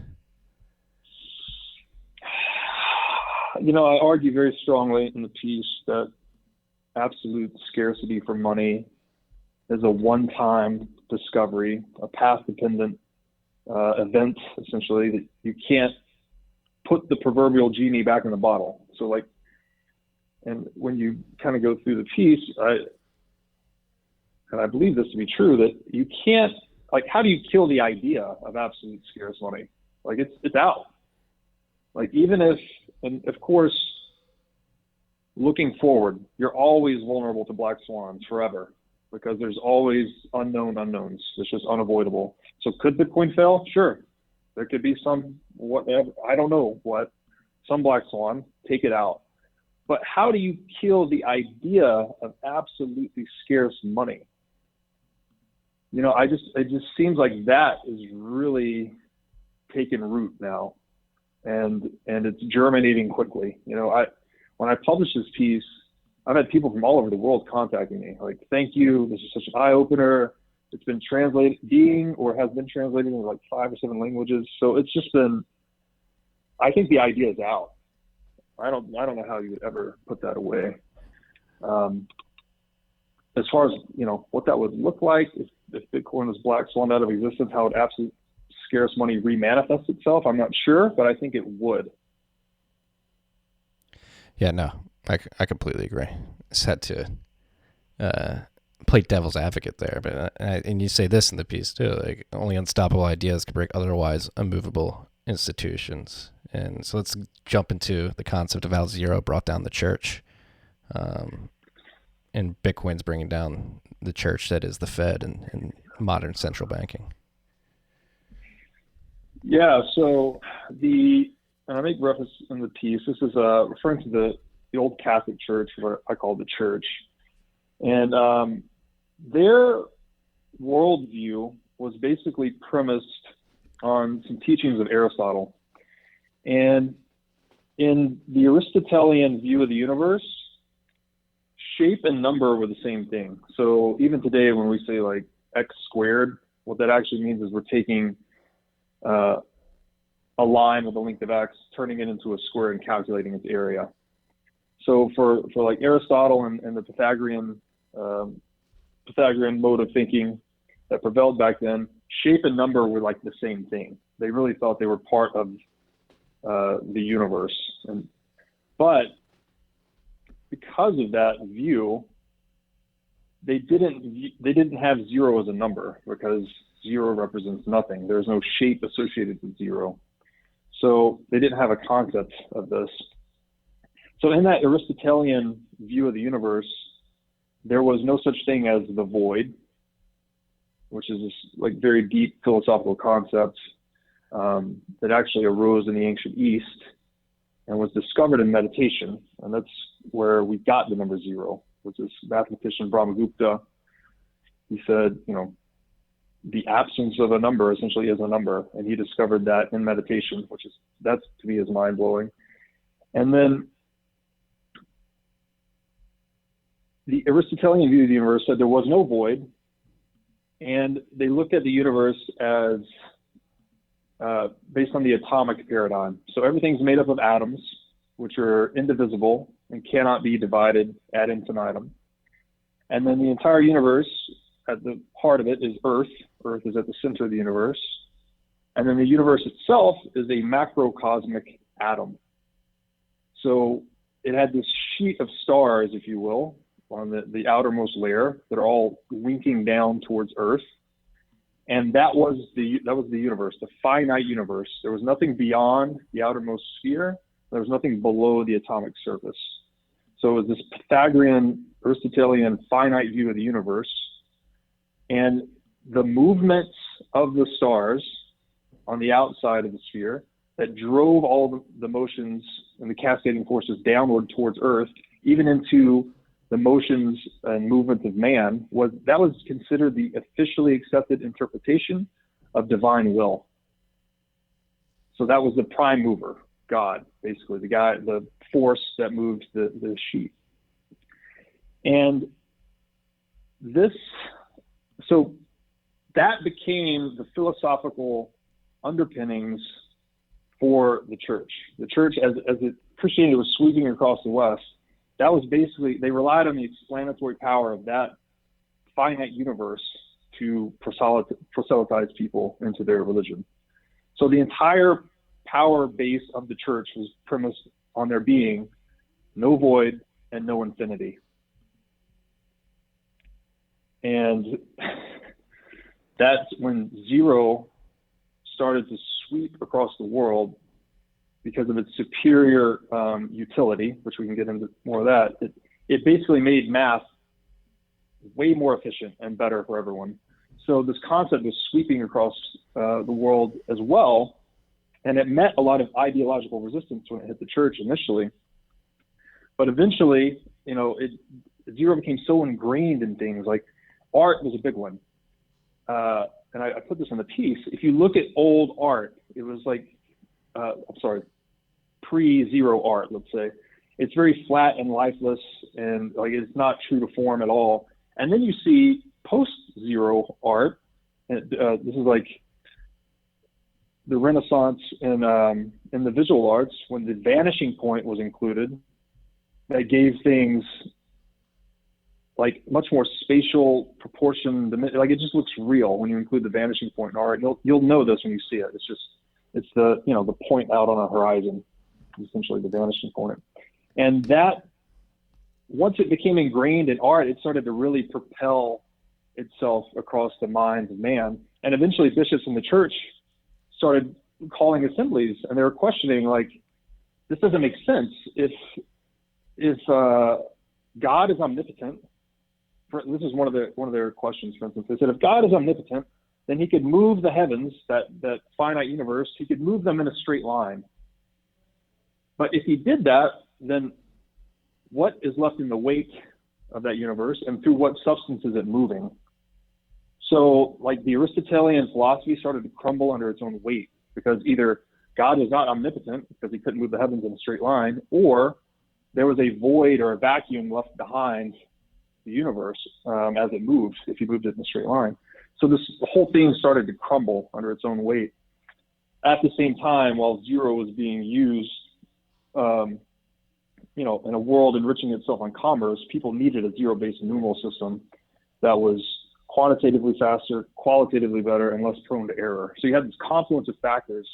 I argue very strongly in the piece that absolute scarcity for money is a one-time discovery, a path-dependent event, essentially, that you can't put the proverbial genie back in the bottle. So, and when you kind of go through the piece, I believe this to be true, that you can't, how do you kill the idea of absolute scarce money? It's out. Even if, and of course, looking forward, you're always vulnerable to black swans forever, because there's always unknowns. It's just unavoidable. So could Bitcoin fail? Sure. There could be some, whatever, I don't know what, some black swan, take it out. But how do you kill the idea of absolutely scarce money? It just seems like that is really taking root now, and it's germinating quickly. When I published this piece, I've had people from all over the world contacting me, like, thank you, this is such an eye opener. It's been translated, has been translated in 5 or 7 languages. So it's just been, I think the idea is out. I don't know how you would ever put that away. As far as, what that would look like if Bitcoin was black swan out of existence, how would absolute scarce money remanifest itself, I'm not sure, but I think it would. Yeah, no, I completely agree. Just had to play devil's advocate there, but and you say this in the piece too, only unstoppable ideas can break otherwise unmovable institutions. And so let's jump into the concept of how zero brought down the church. and Bitcoin's bringing down the church that is the Fed and modern central banking. Yeah, so I make reference in the piece. This is referring to the old Catholic Church, what I call the church. And their worldview was basically premised on some teachings of Aristotle. And in the Aristotelian view of the universe, shape and number were the same thing. So even today when we say like x squared, what that actually means is we're taking a line with a length of x, turning it into a square and calculating its area. So for like Aristotle and the Pythagorean mode of thinking that prevailed back then, shape and number were like the same thing. They really thought they were part of the universe. But because of that view, they didn't have zero as a number, because zero represents nothing. There's no shape associated with zero. So they didn't have a concept of this. So in that Aristotelian view of the universe, there was no such thing as the void, which is this like very deep philosophical concept that actually arose in the ancient East and was discovered in meditation. And that's where we got the number zero, which is mathematician Brahmagupta. He said, the absence of a number essentially is a number. And he discovered that in meditation, that's to me is mind blowing. And then the Aristotelian view of the universe said there was no void. And they looked at the universe as based on the atomic paradigm. So everything's made up of atoms, which are indivisible and cannot be divided ad infinitum. And then the entire universe, at the heart of it, is Earth. Earth is at the center of the universe. And then the universe itself is a macrocosmic atom. So it had this sheet of stars, if you will, on the outermost layer that are all winking down towards Earth. And that was the universe, the finite universe. There was nothing beyond the outermost sphere. There was nothing below the atomic surface. So it was this Pythagorean, Aristotelian finite view of the universe. And the movements of the stars on the outside of the sphere that drove all the motions and the cascading forces downward towards Earth, even into the motions and movements of man, was considered the officially accepted interpretation of divine will. So that was the prime mover, God, basically, the force that moved the sheet. And so that became the philosophical underpinnings for the church. The church, as Christianity was sweeping across the West, that was basically, they relied on the explanatory power of that finite universe to proselytize people into their religion. So the entire power base of the church was premised on there being no void and no infinity. And that's when zero started to sweep across the world because of its superior utility, which we can get into more of that. It basically made math way more efficient and better for everyone. So this concept was sweeping across the world as well, and it met a lot of ideological resistance when it hit the church initially. But eventually, zero became so ingrained in things. Like art was a big one. And I put this in the piece. If you look at old art, it was like, pre-zero art, let's say. It's very flat and lifeless, and like it's not true to form at all. And then you see post-zero art. And, this is like the Renaissance in the visual arts, when the vanishing point was included. That gave things like much more spatial proportion. Like it just looks real when you include the vanishing point in art. You'll know this when you see it. It's the the point out on a horizon, essentially the vanishing point. And that, once it became ingrained in art, it started to really propel itself across the minds of man. And eventually bishops in the church started calling assemblies, and they were questioning, like, this doesn't make sense. If God is omnipotent this is one of their questions, for instance. They said, if God is omnipotent, then he could move the heavens, that finite universe, he could move them in a straight line. But if he did that, then what is left in the wake of that universe, and through what substance is it moving? So, like, the Aristotelian philosophy started to crumble under its own weight, because either God was not omnipotent because he couldn't move the heavens in a straight line, or there was a void or a vacuum left behind the universe as it moved, if you moved it in a straight line. So the whole thing started to crumble under its own weight. At the same time, while zero was being used, in a world enriching itself on commerce, people needed a zero-based numeral system that was quantitatively faster, qualitatively better, and less prone to error. So you had this confluence of factors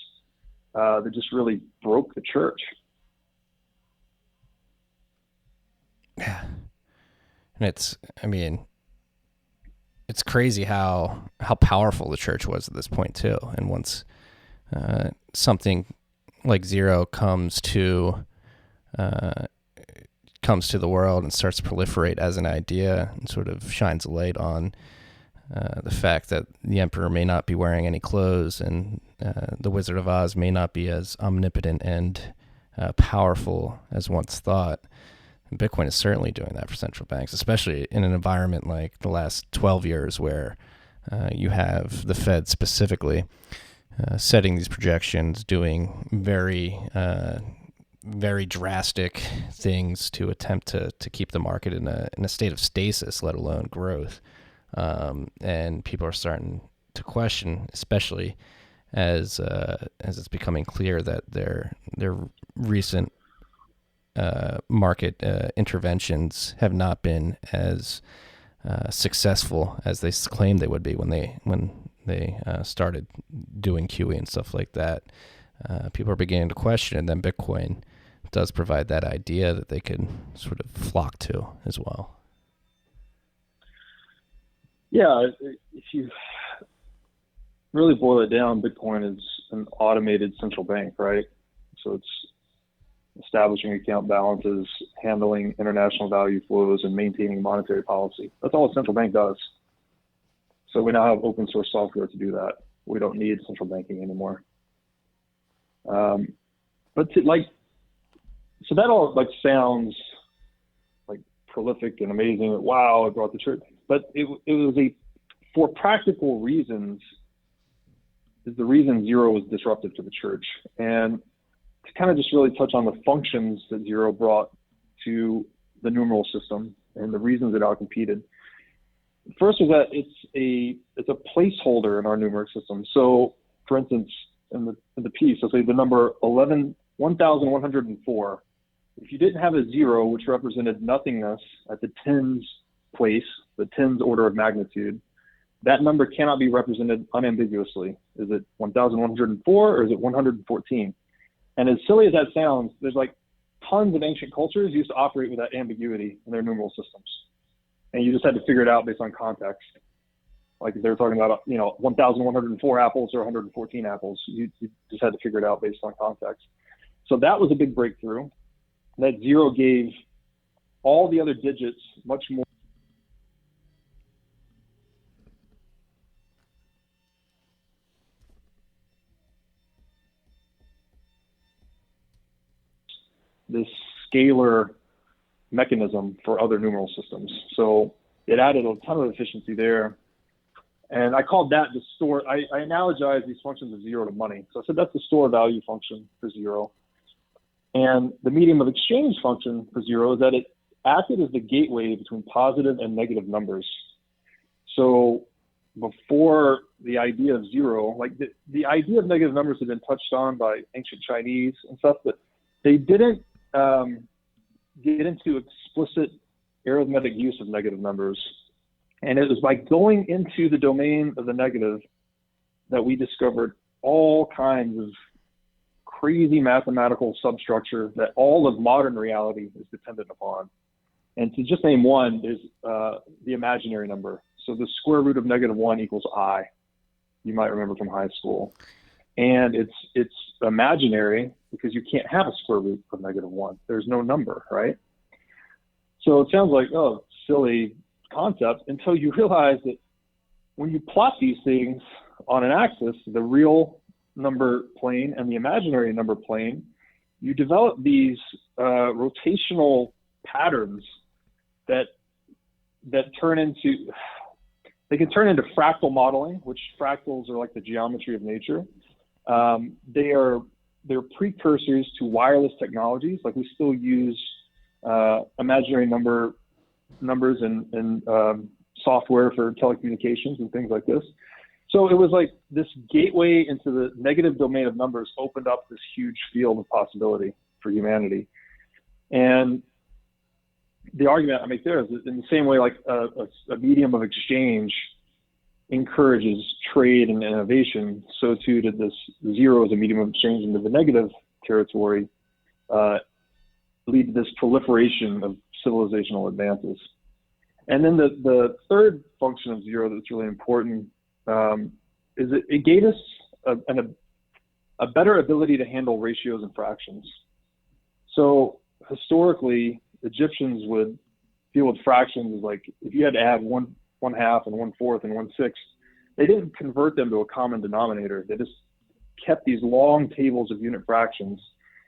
that just really broke the church. Yeah. And it's crazy how powerful the church was at this point too. And once something like zero comes to the world and starts to proliferate as an idea, and sort of shines a light on the fact that the emperor may not be wearing any clothes, and the Wizard of Oz may not be as omnipotent and powerful as once thought. And Bitcoin is certainly doing that for central banks, especially in an environment like the last 12 years where you have the Fed specifically setting these projections, doing very drastic things to attempt to keep the market in a state of stasis, let alone growth. And people are starting to question, especially as it's becoming clear that their recent market interventions have not been as successful as they claimed they would be when they started doing QE and stuff like that. People are beginning to question, and then Bitcoin does provide that idea that they can sort of flock to as well. Yeah, if you really boil it down, Bitcoin is an automated central bank, right? So it's establishing account balances, handling international value flows, and maintaining monetary policy. That's all a central bank does. So we now have open source software to do that. We don't need central banking anymore. So that all sounds like prolific and amazing. Wow, it brought the church. But it was for practical reasons, is the reason zero was disruptive to the church. And to kind of just really touch on the functions that zero brought to the numeral system and the reasons it outcompeted. First was that it's a placeholder in our numeric system. So, for instance, in the piece, let's say the number 1104. If you didn't have a zero, which represented nothingness at the tens place, the tens order of magnitude, that number cannot be represented unambiguously. Is it 1104 or is it 114? And as silly as that sounds, there's tons of ancient cultures used to operate with that ambiguity in their numeral systems. And you just had to figure it out based on context. Like if they were talking about, 1,104 apples or 114 apples, you just had to figure it out based on context. So that was a big breakthrough. That zero gave all the other digits much more. This scalar mechanism for other numeral systems. So it added a ton of efficiency there. And I called that the store. I analogize these functions of zero to money. So I said that's the store value function for zero. And the medium of exchange function for zero is that it acted as the gateway between positive and negative numbers. So before the idea of zero, the idea of negative numbers had been touched on by ancient Chinese and stuff, but they didn't get into explicit arithmetic use of negative numbers. And it was by going into the domain of the negative that we discovered all kinds of crazy mathematical substructure that all of modern reality is dependent upon. And to just name one is the imaginary number. So the square root of -1 equals I. You might remember from high school. And it's imaginary because you can't have a square root of -1. There's no number, right? So it sounds like, oh, silly concept until you realize that when you plot these things on an axis, the real number plane and the imaginary number plane, you develop these rotational patterns that turn into, they can turn into fractal modeling, which fractals are like the geometry of nature. They're precursors to wireless technologies. Like we still use imaginary numbers and software for telecommunications and things like this. So it was like this gateway into the negative domain of numbers opened up this huge field of possibility for humanity. And the argument I make there is that in the same way, like a medium of exchange encourages trade and innovation, so too did this zero as a medium of exchange into the negative territory lead to this proliferation of civilizational advances. And then the third function of zero that's really important is it gave us a better ability to handle ratios and fractions. So historically, Egyptians would deal with fractions like if you had to add one half and 1/4 and 1/6, they didn't convert them to a common denominator. They just kept these long tables of unit fractions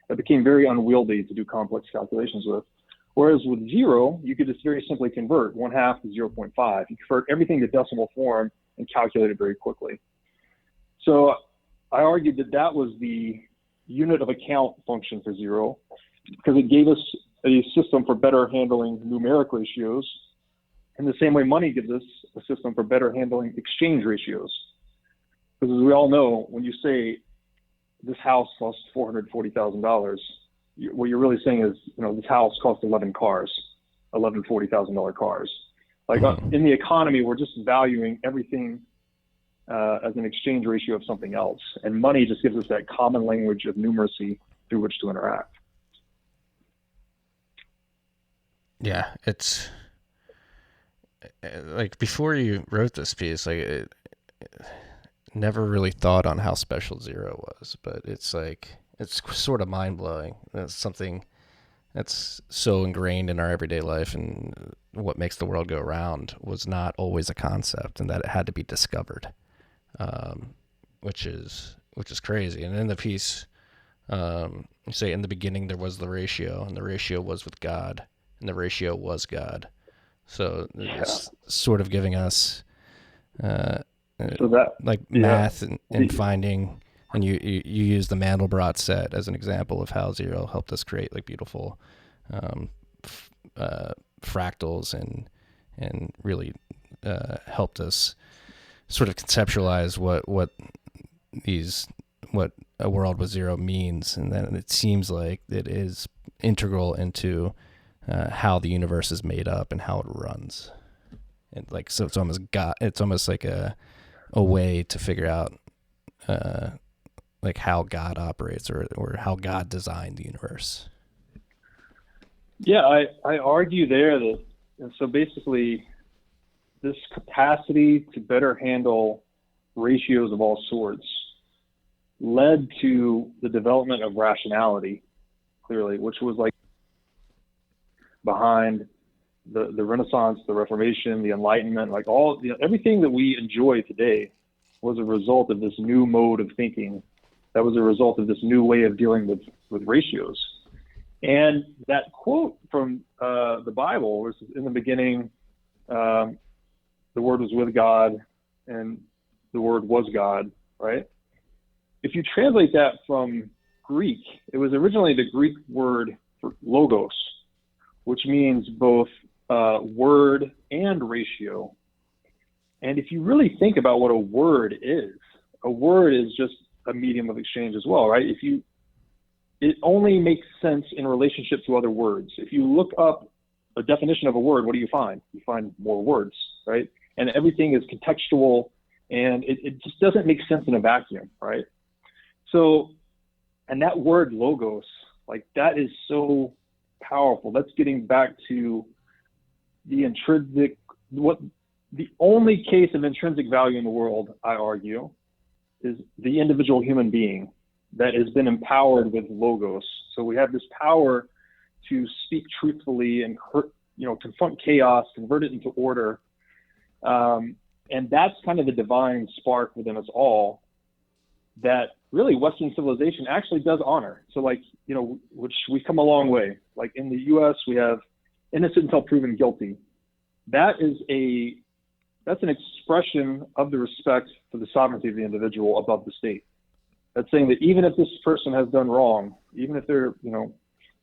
that became very unwieldy to do complex calculations with. Whereas with zero, you could just very simply convert 1/2 to 0.5. You convert everything to decimal form and calculate it very quickly. So I argued that was the unit of account function for zero, because it gave us a system for better handling numeric ratios. In the same way money gives us a system for better handling exchange ratios. Because as we all know, when you say this house costs $440,000, what you're really saying is, this house costs 11 cars, 11 $40,000 cars. Like in the economy, we're just valuing everything as an exchange ratio of something else. And money just gives us that common language of numeracy through which to interact. Yeah, it's like before you wrote this piece, like never really thought on how special zero was, but it's like, it's sort of mind blowing. That's something that's so ingrained in our everyday life, and what makes the world go around was not always a concept, and that it had to be discovered, which is crazy. And in the piece, you say in the beginning there was the ratio, and the ratio was with God, and the ratio was God. So it's sort of giving us math and finding, and you use the Mandelbrot set as an example of how zero helped us create like beautiful fractals and really helped us sort of conceptualize what a world with zero means, and then it seems like it is integral into how the universe is made up and how it runs, and like so it's almost like a way to figure out like how God operates or how God designed the universe. Yeah, I argue there that, and so basically this capacity to better handle ratios of all sorts led to the development of rationality, clearly, which was like behind the Renaissance, the Reformation, the Enlightenment, like everything that we enjoy today was a result of this new mode of thinking. That was a result of this new way of dealing with ratios. And that quote from the Bible was, in the beginning, the Word was with God, and the Word was God, right? If you translate that from Greek, it was originally the Greek word for logos, which means both word and ratio. And if you really think about what a word is just a medium of exchange as well, right? It only makes sense in relationship to other words. If you look up a definition of a word, what do you find? You find more words, right? And everything is contextual, and it just doesn't make sense in a vacuum, right? So, and that word logos, like that is so powerful. That's getting back to the only case of intrinsic value in the world, I argue, is the individual human being that has been empowered with logos. So we have this power to speak truthfully and confront chaos, convert it into order. And that's kind of the divine spark within us all that really Western civilization actually does honor. So which we've come a long way. Like in the US, we have innocent until proven guilty. That's an expression of the respect for the sovereignty of the individual above the state. That's saying that even if this person has done wrong, even if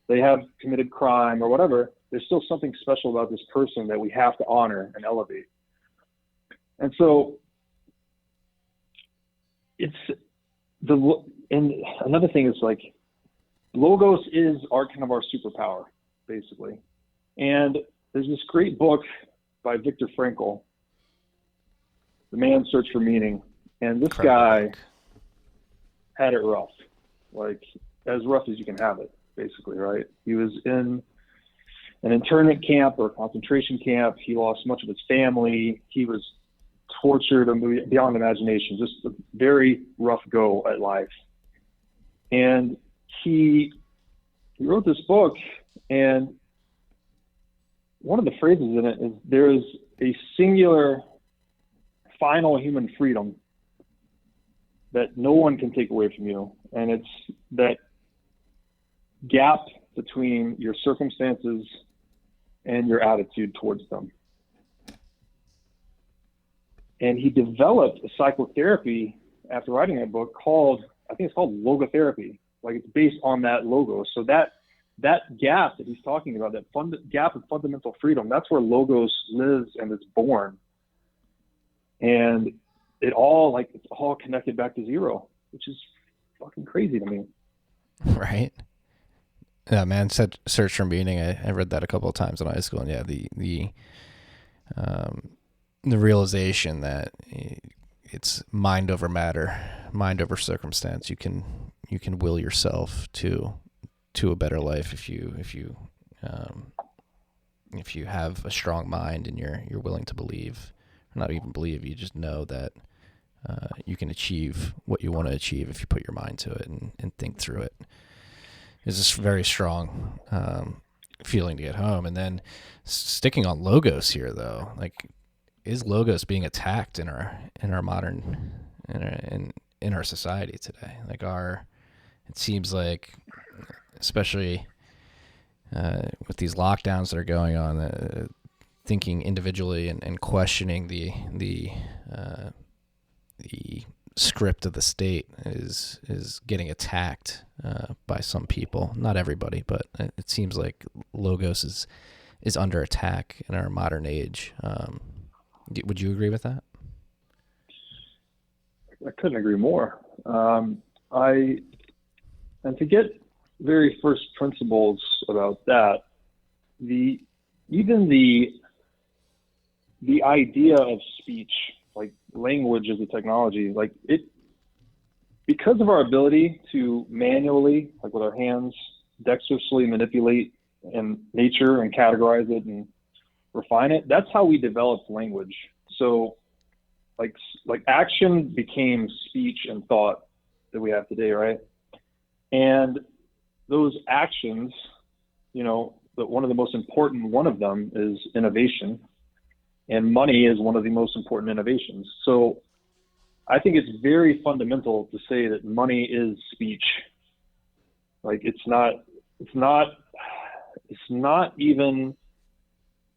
they have committed crime or whatever, there's still something special about this person that we have to honor and elevate. And so and another thing is logos is our kind of our superpower, basically. And there's this great book by Viktor Frankl, The Man's Search for Meaning. And this guy had it rough, as rough as you can have it, basically, right? He was in an internment camp or a concentration camp. He lost much of his family. He was tortured beyond imagination, just a very rough go at life. And he wrote this book, and one of the phrases in it is, there is a singular final human freedom that no one can take away from you. And it's that gap between your circumstances and your attitude towards them. And he developed a psychotherapy after writing that book I think it's called logotherapy. It's based on that logo. So that gap that he's talking about, that gap of fundamental freedom, that's where logos lives and is born. And it's all connected back to zero, which is fucking crazy to me. Right. Yeah, man. Search for Meaning. I read that a couple of times in high school, and yeah, the realization that it's mind over matter, mind over circumstance. You can will yourself to a better life if you have a strong mind and you're willing to believe, or not even believe. You just know that you can achieve what you want to achieve if you put your mind to it and think through it. It's just very strong feeling to get home. And then sticking on logos here, though, is logos being attacked in our modern in our society today? It seems like, especially with these lockdowns that are going on, thinking individually and questioning the script of the state is getting attacked by some people. Not everybody, but it seems like logos is under attack in our modern age. Would you agree with that? I couldn't agree more. And to get very first principles about that, even the idea of speech, language as a technology, because of our ability to manually, with our hands, dexterously manipulate nature and categorize it and refine it, that's how we developed language. So action became speech and thought that we have today, right? And those actions, one of the most important one of them is innovation, and money is one of the most important innovations. So I think it's very fundamental to say that money is speech. It's not even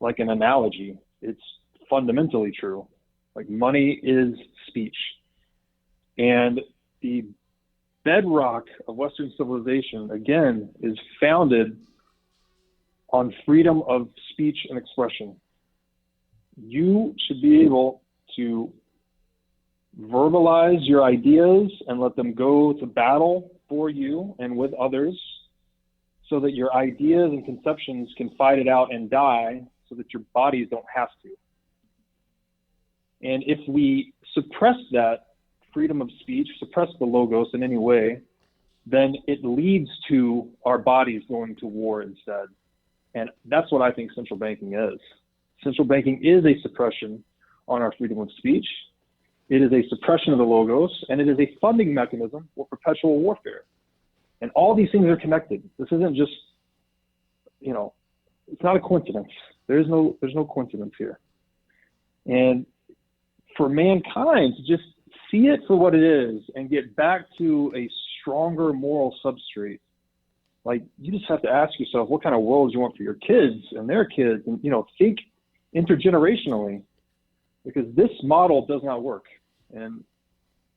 an analogy. It's fundamentally true. Money is speech. And the bedrock of Western civilization, again, is founded on freedom of speech and expression. You should be able to verbalize your ideas and let them go to battle for you and with others, so that your ideas and conceptions can fight it out and die, so that your bodies don't have to. And if we suppress that freedom of speech, suppress the logos in any way, then it leads to our bodies going to war instead. And that's what I think central banking is. Central banking is a suppression on our freedom of speech. It is a suppression of the logos, and it is a funding mechanism for perpetual warfare. And all these things are connected. This isn't just, it's not a coincidence. There's no coincidence here. And for mankind to just see it for what it is and get back to a stronger moral substrate, like, you just have to ask yourself what kind of world you want for your kids and their kids, and, you know, think intergenerationally, because this model does not work. And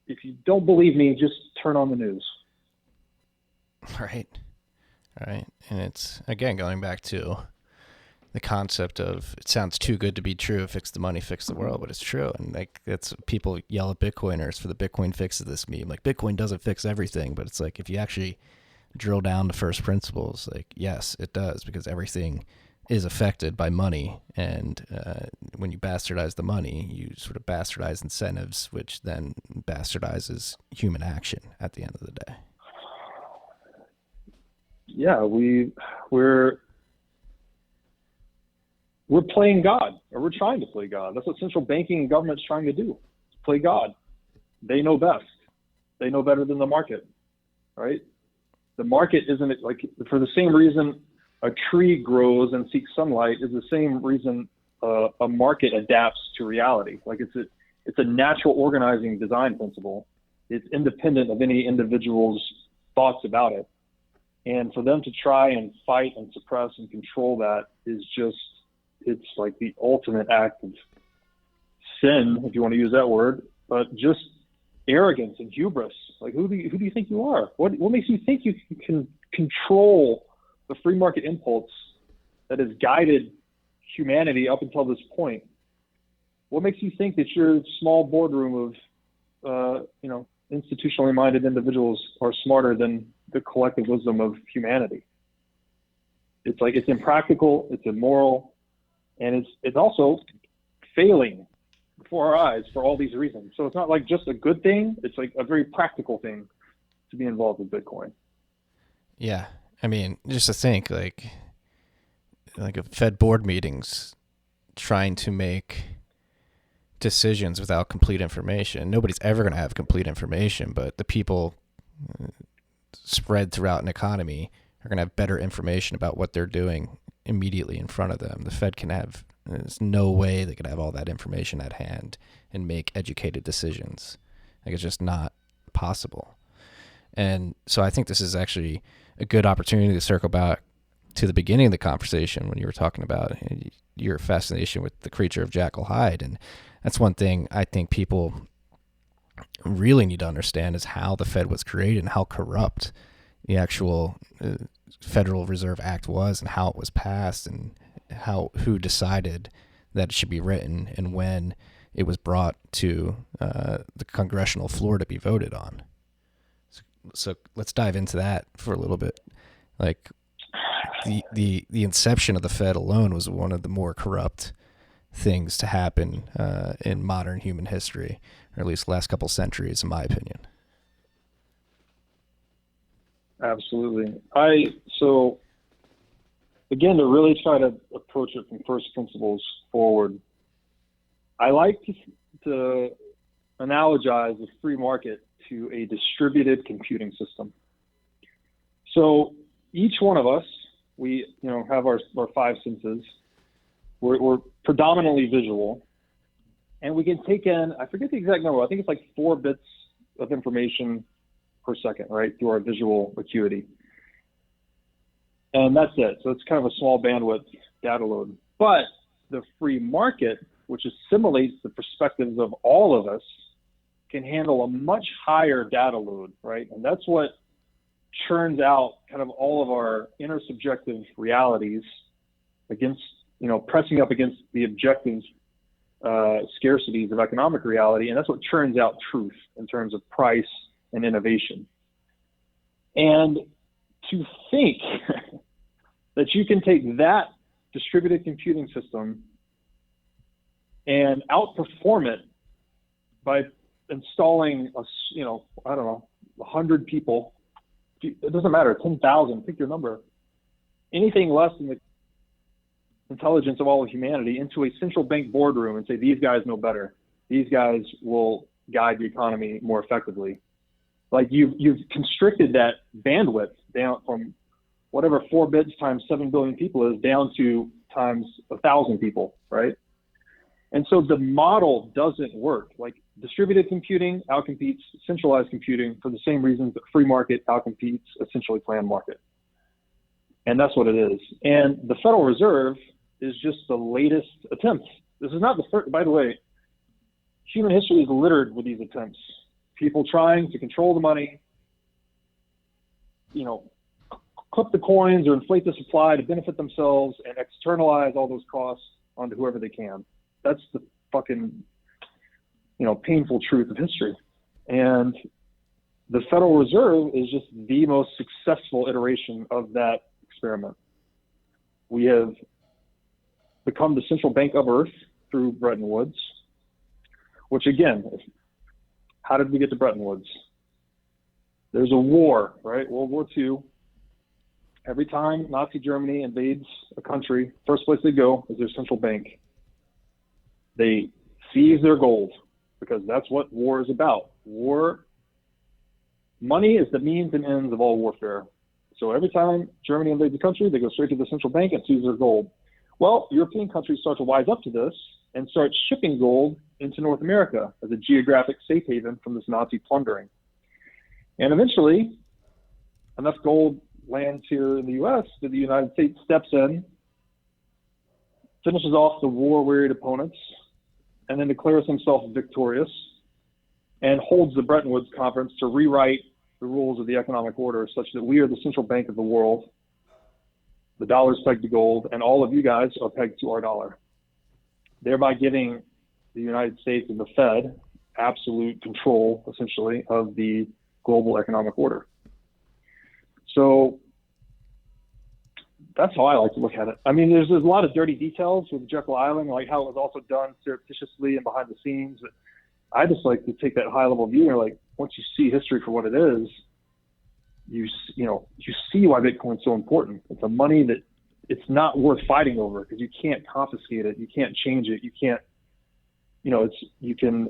if you don't believe me, just turn on the news. Right. And it's, again, going back to the concept of, it sounds too good to be true, fix the money, fix the world, but it's true. And like, that's, people yell at Bitcoiners for the Bitcoin fixes this meme. Like, Bitcoin doesn't fix everything, but it's like, if you actually drill down to first principles, like, yes, it does, because everything is affected by money. And when you bastardize the money, you sort of bastardize incentives, which then bastardizes human action at the end of the day. Yeah, we're playing God, or we're trying to play God. That's what central banking and government's trying to do, play God. They know best. They know better than the market, right? The market isn't, like, for the same reason a tree grows and seeks sunlight is the same reason a market adapts to reality. Like, it's a natural organizing design principle. It's independent of any individual's thoughts about it. And for them to try and fight and suppress and control that is just, it's like the ultimate act of sin, if you want to use that word, but just arrogance and hubris. Like, who do you think you are? What makes you think you can control the free market impulse that has guided humanity up until this point? What makes you think that your small boardroom of, institutionally minded individuals are smarter than the collective wisdom of humanity? It's like, it's impractical, it's immoral, and it's also failing before our eyes for all these reasons. So it's not like just a good thing, it's like a very practical thing to be involved with Bitcoin. Yeah. I mean, just to think, like a Fed board meetings trying to make decisions without complete information. Nobody's ever going to have complete information, but the people spread throughout an economy are going to have better information about what they're doing immediately in front of them. The Fed there's no way they could have all that information at hand and make educated decisions. Like, it's just not possible. And so I think this is actually a good opportunity to circle back to the beginning of the conversation when you were talking about your fascination with the creature of Jekyll Hyde. And that's one thing I think people really need to understand, is how the Fed was created and how corrupt the actual Federal Reserve Act was, and how it was passed, and who decided that it should be written, and when it was brought to the congressional floor to be voted on. So let's dive into that for a little bit. Like, the inception of the Fed alone was one of the more corrupt things to happen in modern human history, or at least last couple centuries, in my opinion. Absolutely. So again, to really try to approach it from first principles forward, I like to analogize the free market to a distributed computing system. So each one of us, we have our five senses. We're predominantly visual, and we can take in, I forget the exact number, I think it's like 4 bits of information per second, right, through our visual acuity. And that's it. So it's kind of a small bandwidth data load. But the free market, which assimilates the perspectives of all of us, can handle a much higher data load, right? And that's what churns out kind of all of our intersubjective realities against, pressing up against the objective scarcities of economic reality. And that's what churns out truth in terms of price and innovation. And to think that you can take that distributed computing system and outperform it by installing 100 people, it doesn't matter, 10,000, pick your number, anything less than the intelligence of all of humanity, into a central bank boardroom and say, these guys know better. These guys will guide the economy more effectively. Like, you've constricted that bandwidth down from whatever 4 bits times 7 billion people is down to times 1,000 people, right? And so the model doesn't work. Like distributed computing outcompetes centralized computing for the same reasons that free market outcompetes a centrally planned market. And that's what it is. And the Federal Reserve is just the latest attempt. This is not the first, by the way, human history is littered with these attempts. People trying to control the money, clip the coins or inflate the supply to benefit themselves and externalize all those costs onto whoever they can. That's the fucking, painful truth of history. And the Federal Reserve is just the most successful iteration of that experiment. We have become the central bank of Earth through Bretton Woods, which again, how did we get to Bretton Woods? There's a war, right? World War II. Every time Nazi Germany invades a country, first place they go is their central bank. They seize their gold because that's what war is about. Money is the means and ends of all warfare. So every time Germany invades a country, they go straight to the central bank and seize their gold. Well, European countries start to wise up to this and start shipping gold into North America as a geographic safe haven from this Nazi plundering. And eventually, enough gold lands here in the U.S. that the United States steps in, finishes off the war-wearied opponents, and then declares himself victorious and holds the Bretton Woods Conference to rewrite the rules of the economic order such that we are the central bank of the world. The dollar's pegged to gold, and all of you guys are pegged to our dollar, thereby giving the United States and the Fed absolute control, essentially, of the global economic order. So that's how I like to look at it. I mean, there's a lot of dirty details with Jekyll Island, like how it was also done surreptitiously and behind the scenes. But I just like to take that high level view and like, once you see history for what it is, you see why Bitcoin's so important. It's a money that it's not worth fighting over because you can't confiscate it. You can't change it. You can't, you can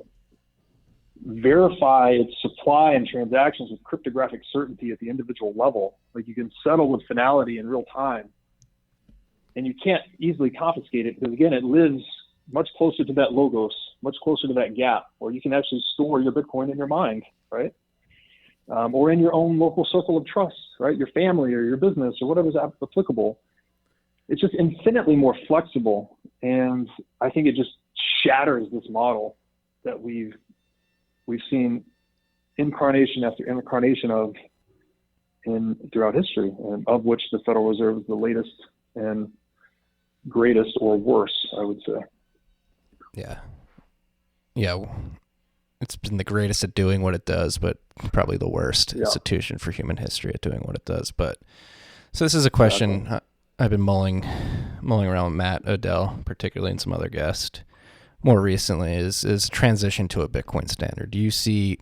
verify its supply and transactions with cryptographic certainty at the individual level. Like you can settle with finality in real time, and you can't easily confiscate it because again, it lives much closer to that logos, much closer to that gap, where you can actually store your Bitcoin in your mind, right? Or in your own local circle of trust, right? Your family or your business or whatever's applicable. It's just infinitely more flexible, and I think it just shatters this model that we've seen incarnation after incarnation of throughout history, and of which the Federal Reserve is the latest and greatest, or worse, I would say. Yeah. It's been the greatest at doing what it does, but probably the worst institution for human history at doing what it does. But so this is a question I've been mulling around with Matt Odell, particularly, and some other guests more recently, is transition to a Bitcoin standard. Do you see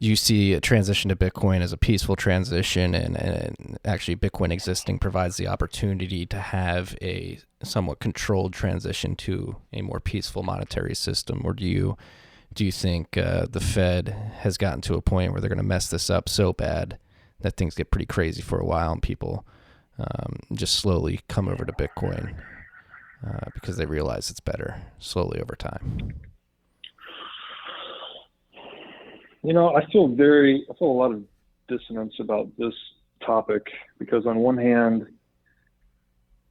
a transition to Bitcoin as a peaceful transition, and actually Bitcoin existing provides the opportunity to have a somewhat controlled transition to a more peaceful monetary system? Or do you think the Fed has gotten to a point where they're going to mess this up so bad that things get pretty crazy for a while and people just slowly come over to Bitcoin because they realize it's better slowly over time? I feel a lot of dissonance about this topic because on one hand,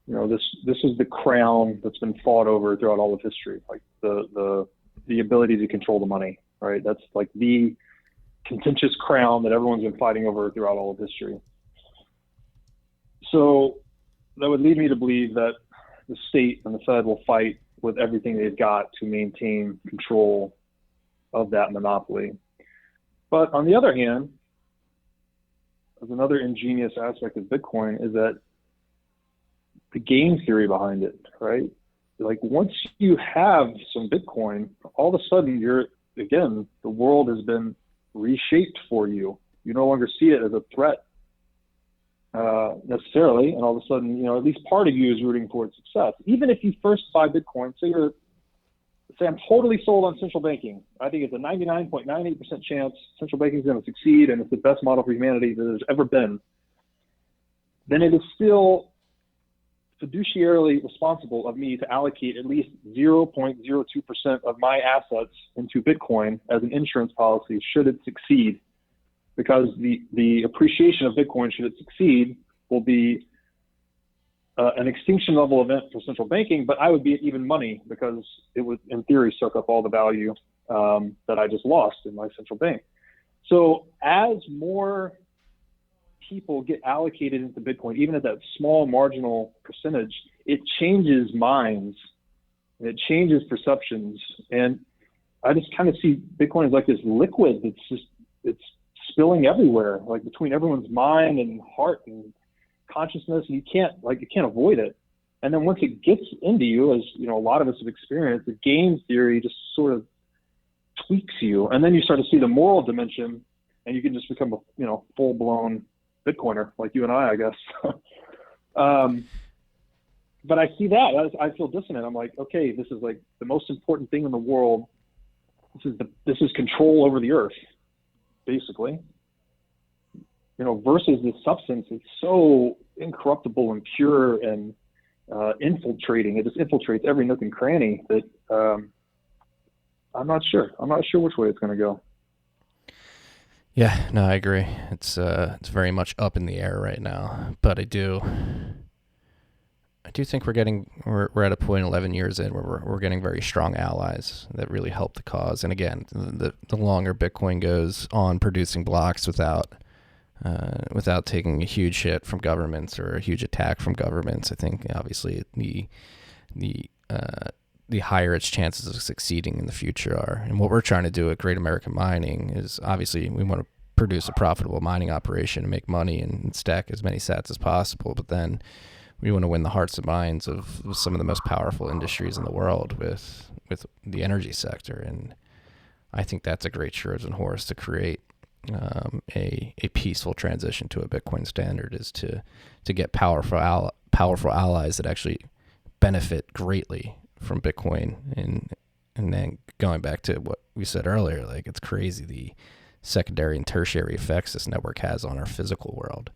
this is the crown that's been fought over throughout all of history, like the ability to control the money, right? That's like the contentious crown that everyone's been fighting over throughout all of history. So that would lead me to believe that the state and the Fed will fight with everything they've got to maintain control of that monopoly. But on the other hand, there's another ingenious aspect of Bitcoin is that the game theory behind it, right? Like once you have some Bitcoin, all of a sudden the world has been reshaped for you. You no longer see it as a threat necessarily, and all of a sudden, at least part of you is rooting for its success. Even if you first buy Bitcoin, say I'm totally sold on central banking. I think it's a 99.98% chance central banking is going to succeed, and it's the best model for humanity that there's ever been. then it is still fiduciarily responsible of me to allocate at least 0.02% of my assets into Bitcoin as an insurance policy should it succeed, because the appreciation of Bitcoin, should it succeed, will be an extinction level event for central banking, but I would be at even money because it would, in theory, suck up all the value that I just lost in my central bank. So as more people get allocated into Bitcoin, even at that small marginal percentage, it changes minds, and it changes perceptions. And I just kind of see Bitcoin as like this liquid it's spilling everywhere, like between everyone's mind and heart and consciousness, and you can't avoid it. And then once it gets into you, as you know, a lot of us have experienced, the game theory just sort of tweaks you, and then you start to see the moral dimension, and you can just become a full-blown Bitcoiner like you and I guess. But I see that I feel dissonant. I'm like, okay, this is like the most important thing in the world. This is control over the earth, basically. Versus this substance, it's so incorruptible and pure and infiltrating. It just infiltrates every nook and cranny that I'm not sure. I'm not sure which way it's going to go. Yeah, no, I agree. It's very much up in the air right now, but I do think we're at a point 11 years in where we're getting very strong allies that really help the cause. And again, the longer Bitcoin goes on producing blocks without taking a huge hit from governments or a huge attack from governments, I think obviously the higher its chances of succeeding in the future are. And what we're trying to do at Great American Mining is obviously we want to produce a profitable mining operation and make money and stack as many sats as possible, but then we want to win the hearts and minds of some of the most powerful industries in the world with the energy sector. And I think that's a great Trojan horse to create a peaceful transition to a Bitcoin standard, is to get powerful allies that actually benefit greatly from Bitcoin. And then going back to what we said earlier, like, it's crazy the secondary and tertiary effects this network has on our physical world.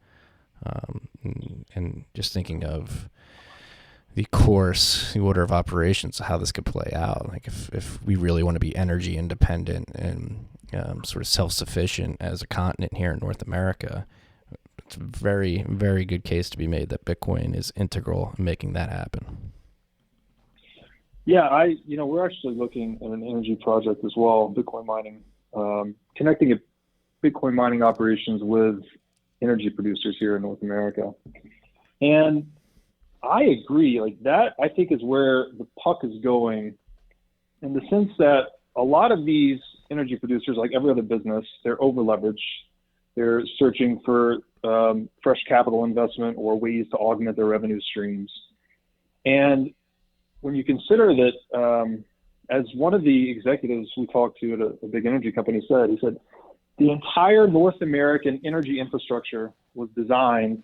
And just thinking of the order of operations, how this could play out. Like if we really want to be energy independent and sort of self-sufficient as a continent here in North America, it's a very, very good case to be made that Bitcoin is integral in making that happen. Yeah, we're actually looking at an energy project as well, Bitcoin mining, connecting Bitcoin mining operations with energy producers here in North America. And I agree, like that, I think is where the puck is going, in the sense that a lot of these energy producers, like every other business, they're over leveraged. They're searching for fresh capital investment or ways to augment their revenue streams. And when you consider that, as one of the executives we talked to at a big energy company said, he said, the entire North American energy infrastructure was designed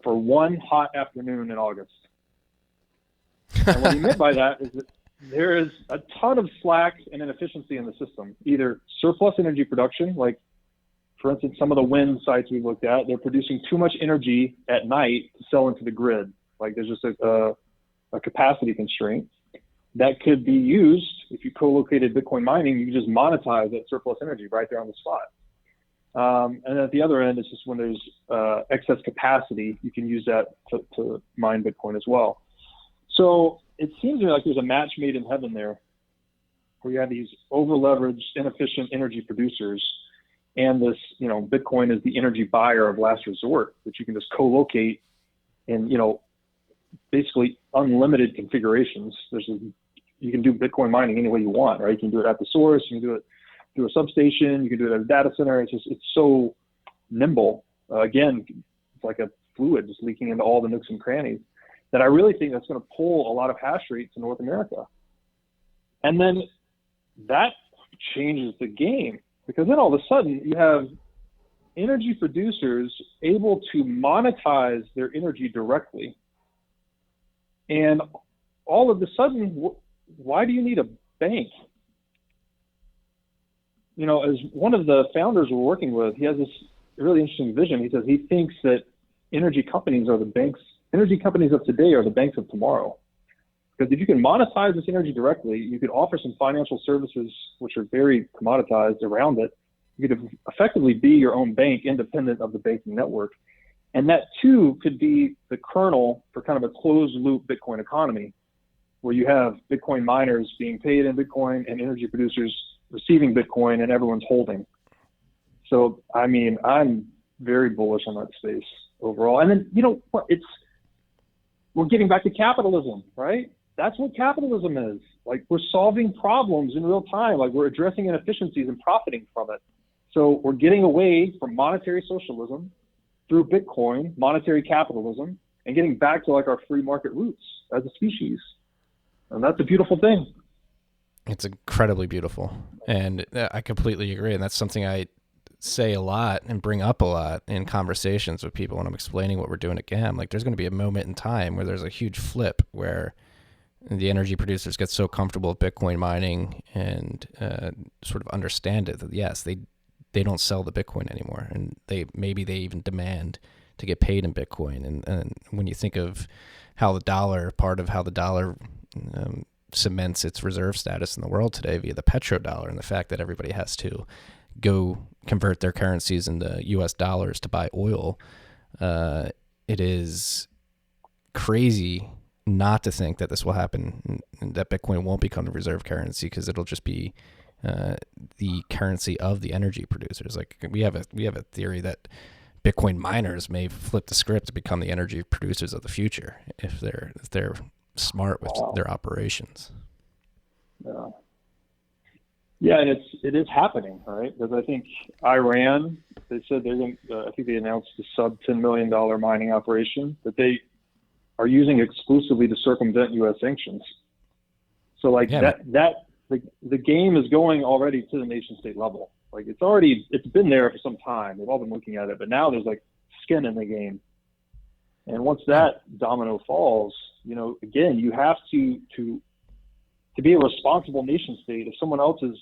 for one hot afternoon in August. And what he meant by that is that there is a ton of slack and inefficiency in the system, either surplus energy production, like, for instance, some of the wind sites we've looked at, they're producing too much energy at night to sell into the grid. Like, there's just a capacity constraint that could be used. If you co-located Bitcoin mining, you can just monetize that surplus energy right there on the spot. And then at the other end, it's just when there's excess capacity, you can use that to mine Bitcoin as well. So it seems to me like there's a match made in heaven there, where you have these over-leveraged, inefficient energy producers, and this, Bitcoin is the energy buyer of last resort, that you can just co-locate in, basically unlimited configurations. You can do Bitcoin mining any way you want, right? You can do it at the source, you can do it through a substation, you can do it at a data center. It's so nimble. Again, it's like a fluid just leaking into all the nooks and crannies, that I really think that's going to pull a lot of hash rate to North America. And then that changes the game, because then all of a sudden you have energy producers able to monetize their energy directly. And all of a sudden, why do you need a bank? As one of the founders we're working with, he has this really interesting vision. He says he thinks that energy companies are the banks. Energy companies of today are the banks of tomorrow. Because if you can monetize this energy directly, you could offer some financial services which are very commoditized around it. You could effectively be your own bank, independent of the banking network. And that too could be the kernel for kind of a closed loop Bitcoin economy, where you have Bitcoin miners being paid in Bitcoin and energy producers receiving Bitcoin and everyone's holding. So, I mean, I'm very bullish on that space overall. And then, you know what, we're getting back to capitalism, right? That's what capitalism is. Like, we're solving problems in real time. Like, we're addressing inefficiencies and profiting from it. So we're getting away from monetary socialism through Bitcoin, monetary capitalism, and getting back to like our free market roots as a species. And that's a beautiful thing. It's incredibly beautiful. And I completely agree. And that's something I say a lot and bring up a lot in conversations with people when I'm explaining what we're doing at GAM. Like, there's going to be a moment in time where there's a huge flip where the energy producers get so comfortable with Bitcoin mining and sort of understand it that, yes, they don't sell the Bitcoin anymore. And maybe they even demand to get paid in Bitcoin. And when you think of how part of how the dollar cements its reserve status in the world today via the petrodollar, and the fact that everybody has to go convert their currencies into US dollars to buy oil, it is crazy not to think that this will happen, and that Bitcoin won't become the reserve currency, because it'll just be the currency of the energy producers. Like, we have a theory that Bitcoin miners may flip the script to become the energy producers of the future if they're smart with their operations. Yeah, and it is happening, right? Because I think Iran, they said they're going. I think they announced a sub $10 million mining operation that are using exclusively to circumvent U.S. sanctions. So like the game is going already to the nation state level. Like it's been there for some time. We've all been looking at it, but now there's like skin in the game. And once that domino falls, you know, again, you have to be a responsible nation state. If someone else is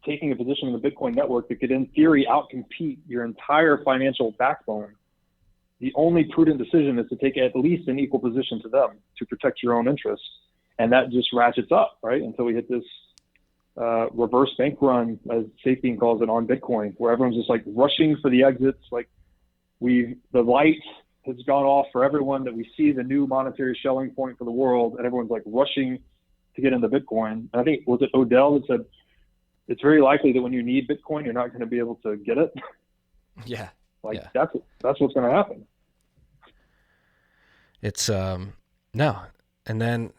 taking a position in the Bitcoin network that could in theory outcompete your entire financial backbone, the only prudent decision is to take at least an equal position to them to protect your own interests. And that just ratchets up, right? Until we hit this reverse bank run, as Safety calls it, on Bitcoin, where everyone's just like rushing for the exits. Like the light has gone off for everyone that we see the new monetary Schelling point for the world, and everyone's like rushing to get into Bitcoin. And I think, was it Odell that said, it's very likely that when you need Bitcoin, you're not going to be able to get it. Yeah. That's what's going to happen. It's no. And then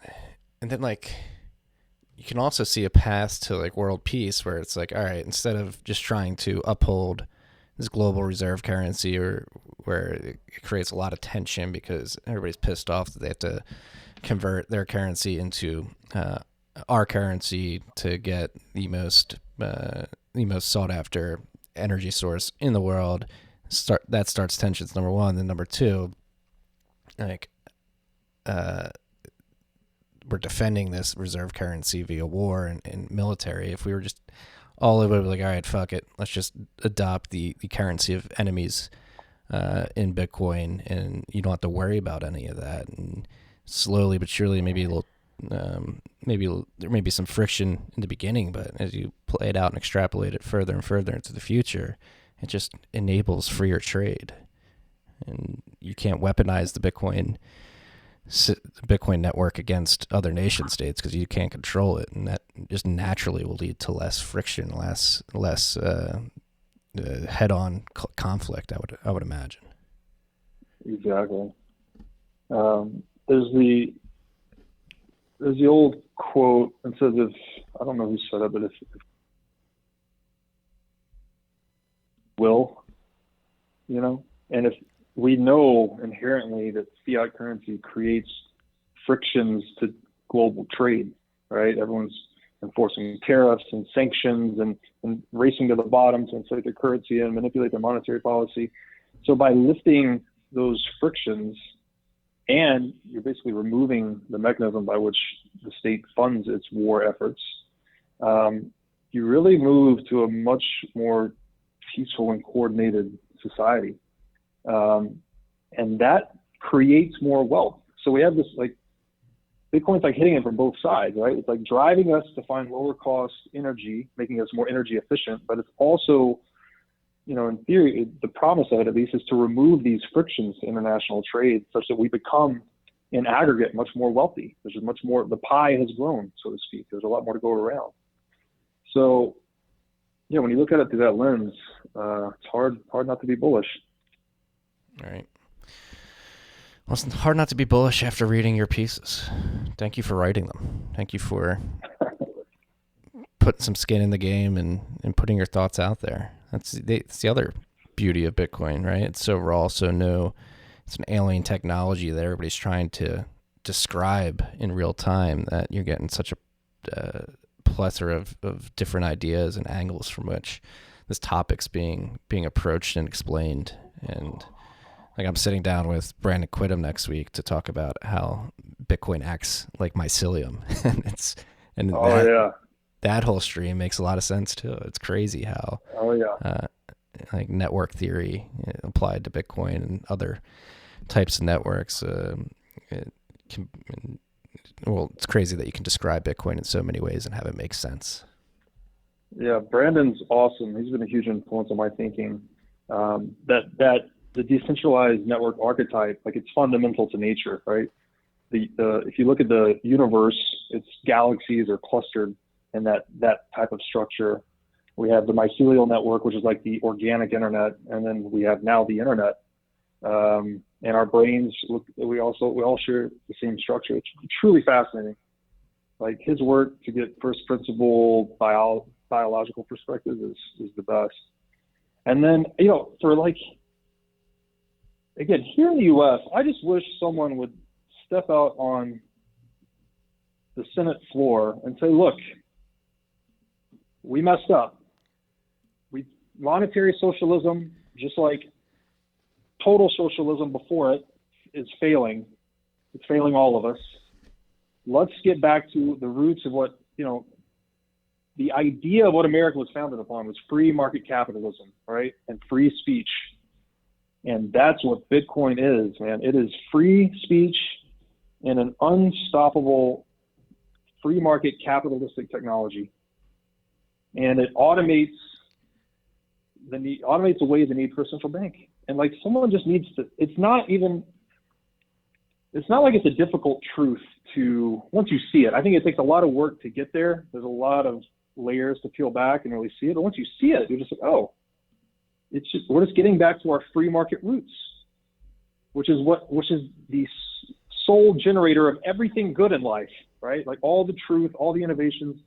like, you can also see a path to like world peace, where it's like, all right, instead of just trying to uphold this global reserve currency, or where it creates a lot of tension because everybody's pissed off that they have to convert their currency into our currency to get the most sought after energy source in the world. That starts tensions, number one. Then number two, like, we're defending this reserve currency via war and military. If we were just all over, like, all right, fuck it, let's just adopt the currency of enemies in Bitcoin, and you don't have to worry about any of that. And slowly but surely, maybe there may be some friction in the beginning, but as you play it out and extrapolate it further and further into the future, it just enables freer trade. And you can't weaponize the Bitcoin network against other nation states because you can't control it, and that just naturally will lead to less friction, less head-on conflict. I would imagine. Exactly. There's the old quote that says, if I don't know who said it, but if will, you know, and if we know inherently that fiat currency creates frictions to global trade, right? Everyone's enforcing tariffs and sanctions and racing to the bottom to inflate their currency and manipulate their monetary policy. So by lifting those frictions, and you're basically removing the mechanism by which the state funds its war efforts, you really move to a much more peaceful and coordinated society. and that creates more wealth. So we have this, like, Bitcoin's like hitting it from both sides, right? It's like driving us to find lower cost energy, making us more energy efficient, but it's also, in theory, the promise of it at least is to remove these frictions to international trade such that we become, in aggregate, much more wealthy. There's much more, the pie has grown, so to speak. There's a lot more to go around. So, when you look at it through that lens, it's hard not to be bullish. All right. Well, it's hard not to be bullish after reading your pieces. Thank you for writing them. Thank you for putting some skin in the game and putting your thoughts out there. That's the other beauty of Bitcoin, right? It's so raw, so new. It's an alien technology that everybody's trying to describe in real time, that you're getting such a plethora of different ideas and angles from which this topic's being approached and explained. And like, I'm sitting down with Brandon Quittem next week to talk about how Bitcoin acts like mycelium, that whole stream makes a lot of sense too. It's crazy how like network theory applied to Bitcoin and other types of networks. It's crazy that you can describe Bitcoin in so many ways and have it make sense. Yeah, Brandon's awesome. He's been a huge influence on my thinking. That the decentralized network archetype, like, it's fundamental to nature, right? If you look at the universe, its galaxies are clustered in that type of structure. We have the mycelial network, which is like the organic internet, and then we have now the internet. And our brains, we all share the same structure. It's truly fascinating. Like, his work to get first principle biological perspective is the best. And then, for, like, again, here in the U.S., I just wish someone would step out on the Senate floor and say, look, we messed up. Monetary socialism, just like total socialism before it, is failing. It's failing all of us. Let's get back to the roots of what, the idea of what America was founded upon was free market capitalism, right? And free speech. And that's what Bitcoin is, man. It is free speech in an unstoppable free market capitalistic technology. And it automates away the need for a central bank. And, like, someone just needs to, it's not like it's a difficult truth to, once you see it. I think it takes a lot of work to get there. There's a lot of layers to peel back and really see it. But once you see it, you're just like, oh, we're just getting back to our free market roots, which is the sole generator of everything good in life, right? Like, all the truth, all the innovations,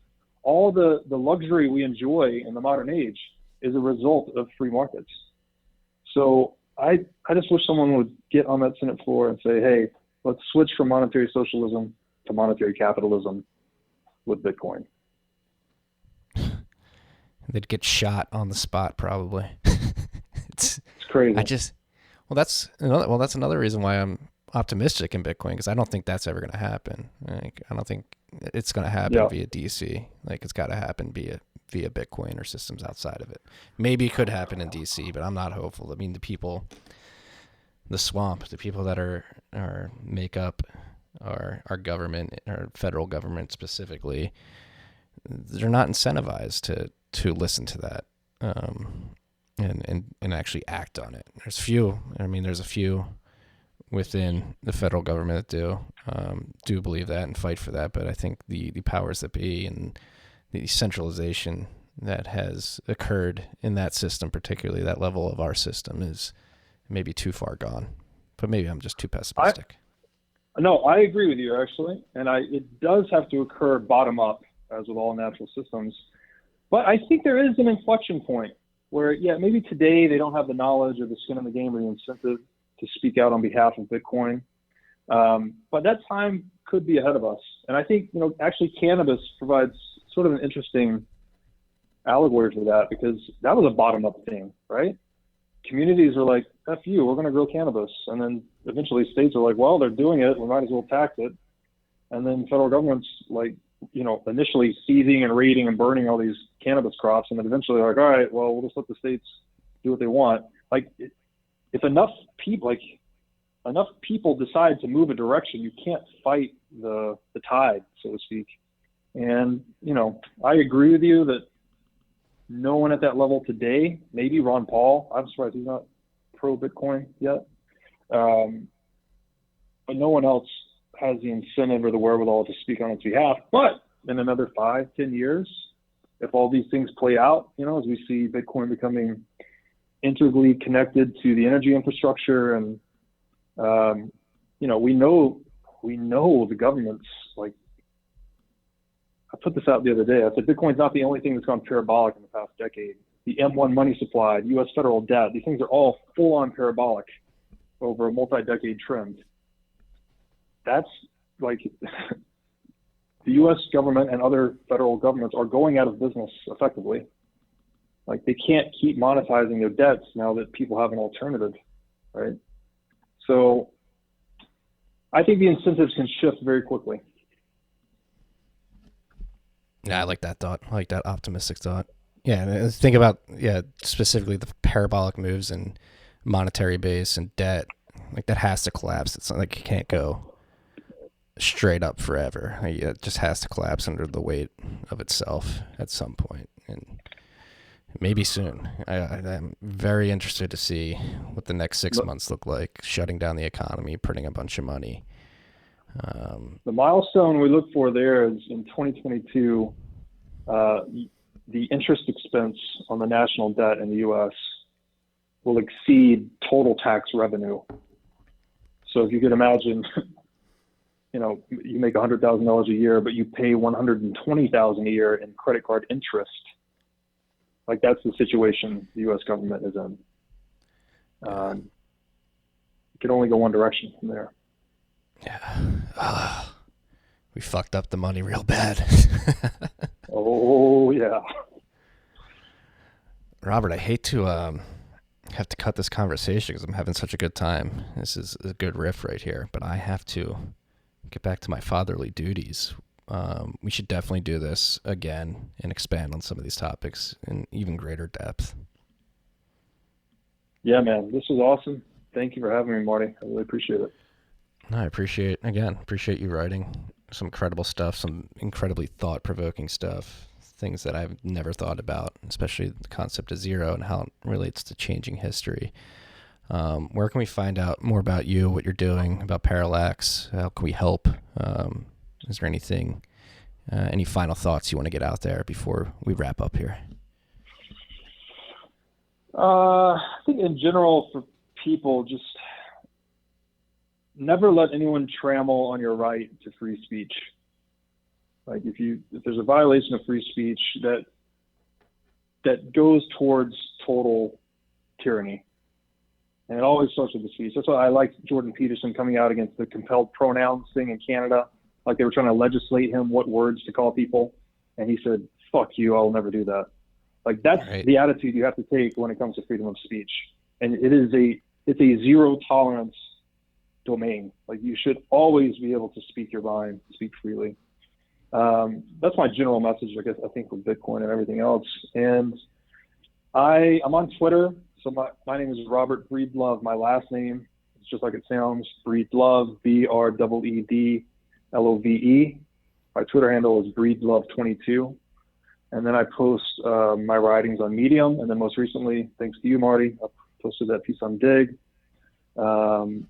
all the luxury we enjoy in the modern age is a result of free markets. So I just wish someone would get on that Senate floor and say, hey, let's switch from monetary socialism to monetary capitalism with Bitcoin. They'd get shot on the spot, probably. It's crazy. That's another reason why I'm optimistic in Bitcoin, because I don't think that's ever going to happen. Like, I don't think it's going to happen via DC. Like, it's got to happen via Bitcoin or systems outside of it. Maybe it could happen in DC, but I'm not hopeful. I mean, the people, the swamp, the people that make up our government, our federal government specifically, they're not incentivized to listen to that and actually act on it. There's a few within the federal government that do believe that and fight for that, but I think the powers that be and the centralization that has occurred in that system, particularly that level of our system, is maybe too far gone. But maybe I'm just too pessimistic. No, I agree with you, actually. And it does have to occur bottom up, as with all natural systems. But I think there is an inflection point where, maybe today they don't have the knowledge or the skin in the game or the incentive to speak out on behalf of Bitcoin. But that time could be ahead of us. And I think, actually cannabis provides sort of an interesting allegory for that, because that was a bottom up thing, right? Communities are like, F you, we're going to grow cannabis. And then eventually states are like, well, they're doing it, we might as well tax it. And then federal government's like, initially seizing and raiding and burning all these cannabis crops. And then eventually like, all right, well, we'll just let the states do what they want. Like, if enough people, like, enough people decide to move a direction, you can't fight the tide, so to speak. And, I agree with you that no one at that level today, maybe Ron Paul, I'm surprised he's not pro Bitcoin yet. But no one else has the incentive or the wherewithal to speak on its behalf. But in another 5-10 years, if all these things play out, as we see Bitcoin becoming integrally connected to the energy infrastructure, and we know the government's like. I put this out the other day. I said Bitcoin's not the only thing that's gone parabolic in the past decade. The M1 money supply, U.S. federal debt, these things are all full-on parabolic over a multi-decade trend. That's like the U.S. government and other federal governments are going out of business effectively. Like they can't keep monetizing their debts now that people have an alternative, right? So I think the incentives can shift very quickly. Yeah, I like that thought. I like that optimistic thought. Yeah, and think about specifically the parabolic moves in monetary base and debt. Like that has to collapse. It's not like it can't go straight up forever. Like, it just has to collapse under the weight of itself at some point, and maybe soon. I'm very interested to see what the next 6 months look like. Shutting down the economy, printing a bunch of money. The milestone we look for there is in 2022, the interest expense on the national debt in the U.S. will exceed total tax revenue. So if you could imagine, you make $100,000 a year, but you pay $120,000 a year in credit card interest. Like that's the situation the U.S. government is in. It can only go one direction from there. Yeah. We fucked up the money real bad. Oh, yeah. Robert, I hate to have to cut this conversation because I'm having such a good time. This is a good riff right here, but I have to get back to my fatherly duties. We should definitely do this again and expand on some of these topics in even greater depth. Yeah, man. This was awesome. Thank you for having me, Marty. I really appreciate it. I appreciate you writing some incredible stuff, some incredibly thought-provoking stuff, things that I've never thought about, especially the concept of zero and how it relates to changing history. Where can we find out more about you, what you're doing, about Parallax? How can we help? Is there anything, any final thoughts you want to get out there before we wrap up here? I think in general for people, just never let anyone trammel on your right to free speech. Like if there's a violation of free speech that goes towards total tyranny, and it always starts with the speech. That's why I like Jordan Peterson coming out against the compelled pronouns thing in Canada. Like they were trying to legislate him what words to call people, and he said, "Fuck you, I'll never do that." Like that's right. The attitude you have to take when it comes to freedom of speech, and it's a zero tolerance domain. Like you should always be able to speak your mind, speak freely. That's my general message, I guess, I think, with Bitcoin and everything else. And I'm on Twitter. So my name is Robert Breedlove. My last name is just like it sounds, Breedlove, BREEDLOVE. My Twitter handle is Breedlove22. And then I post my writings on Medium. And then most recently, thanks to you, Marty, I posted that piece on Dig. And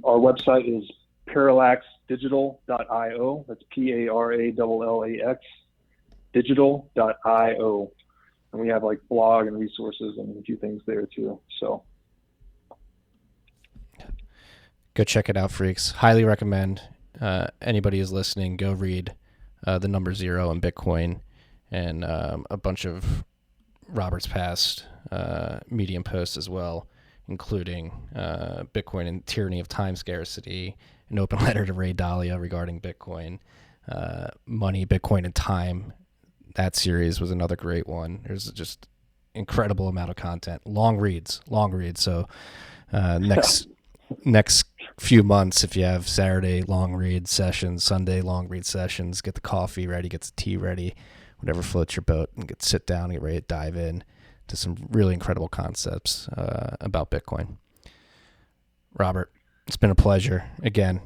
our website is parallaxdigital.io. That's PARALLAX digital.io. And we have like blog and resources and a few things there too. So go check it out, freaks. Highly recommend. Anybody who's listening, go read The Number Zero and Bitcoin and a bunch of Robert's past Medium posts as well, including Bitcoin and Tyranny of Time Scarcity, an open letter to Ray Dalio regarding Bitcoin, Money, Bitcoin, and Time. That series was another great one. There's just incredible amount of content. Long reads. So next few months, if you have Saturday long read sessions, Sunday long read sessions, get the coffee ready, get the tea ready, whatever floats your boat, and sit down and get ready to dive in to some really incredible concepts about Bitcoin. Robert, it's been a pleasure. Again,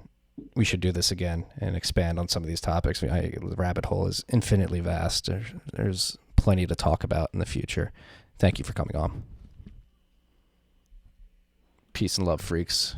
we should do this again and expand on some of these topics. The rabbit hole is infinitely vast. There's plenty to talk about in the future. Thank you for coming on. Peace and love, freaks.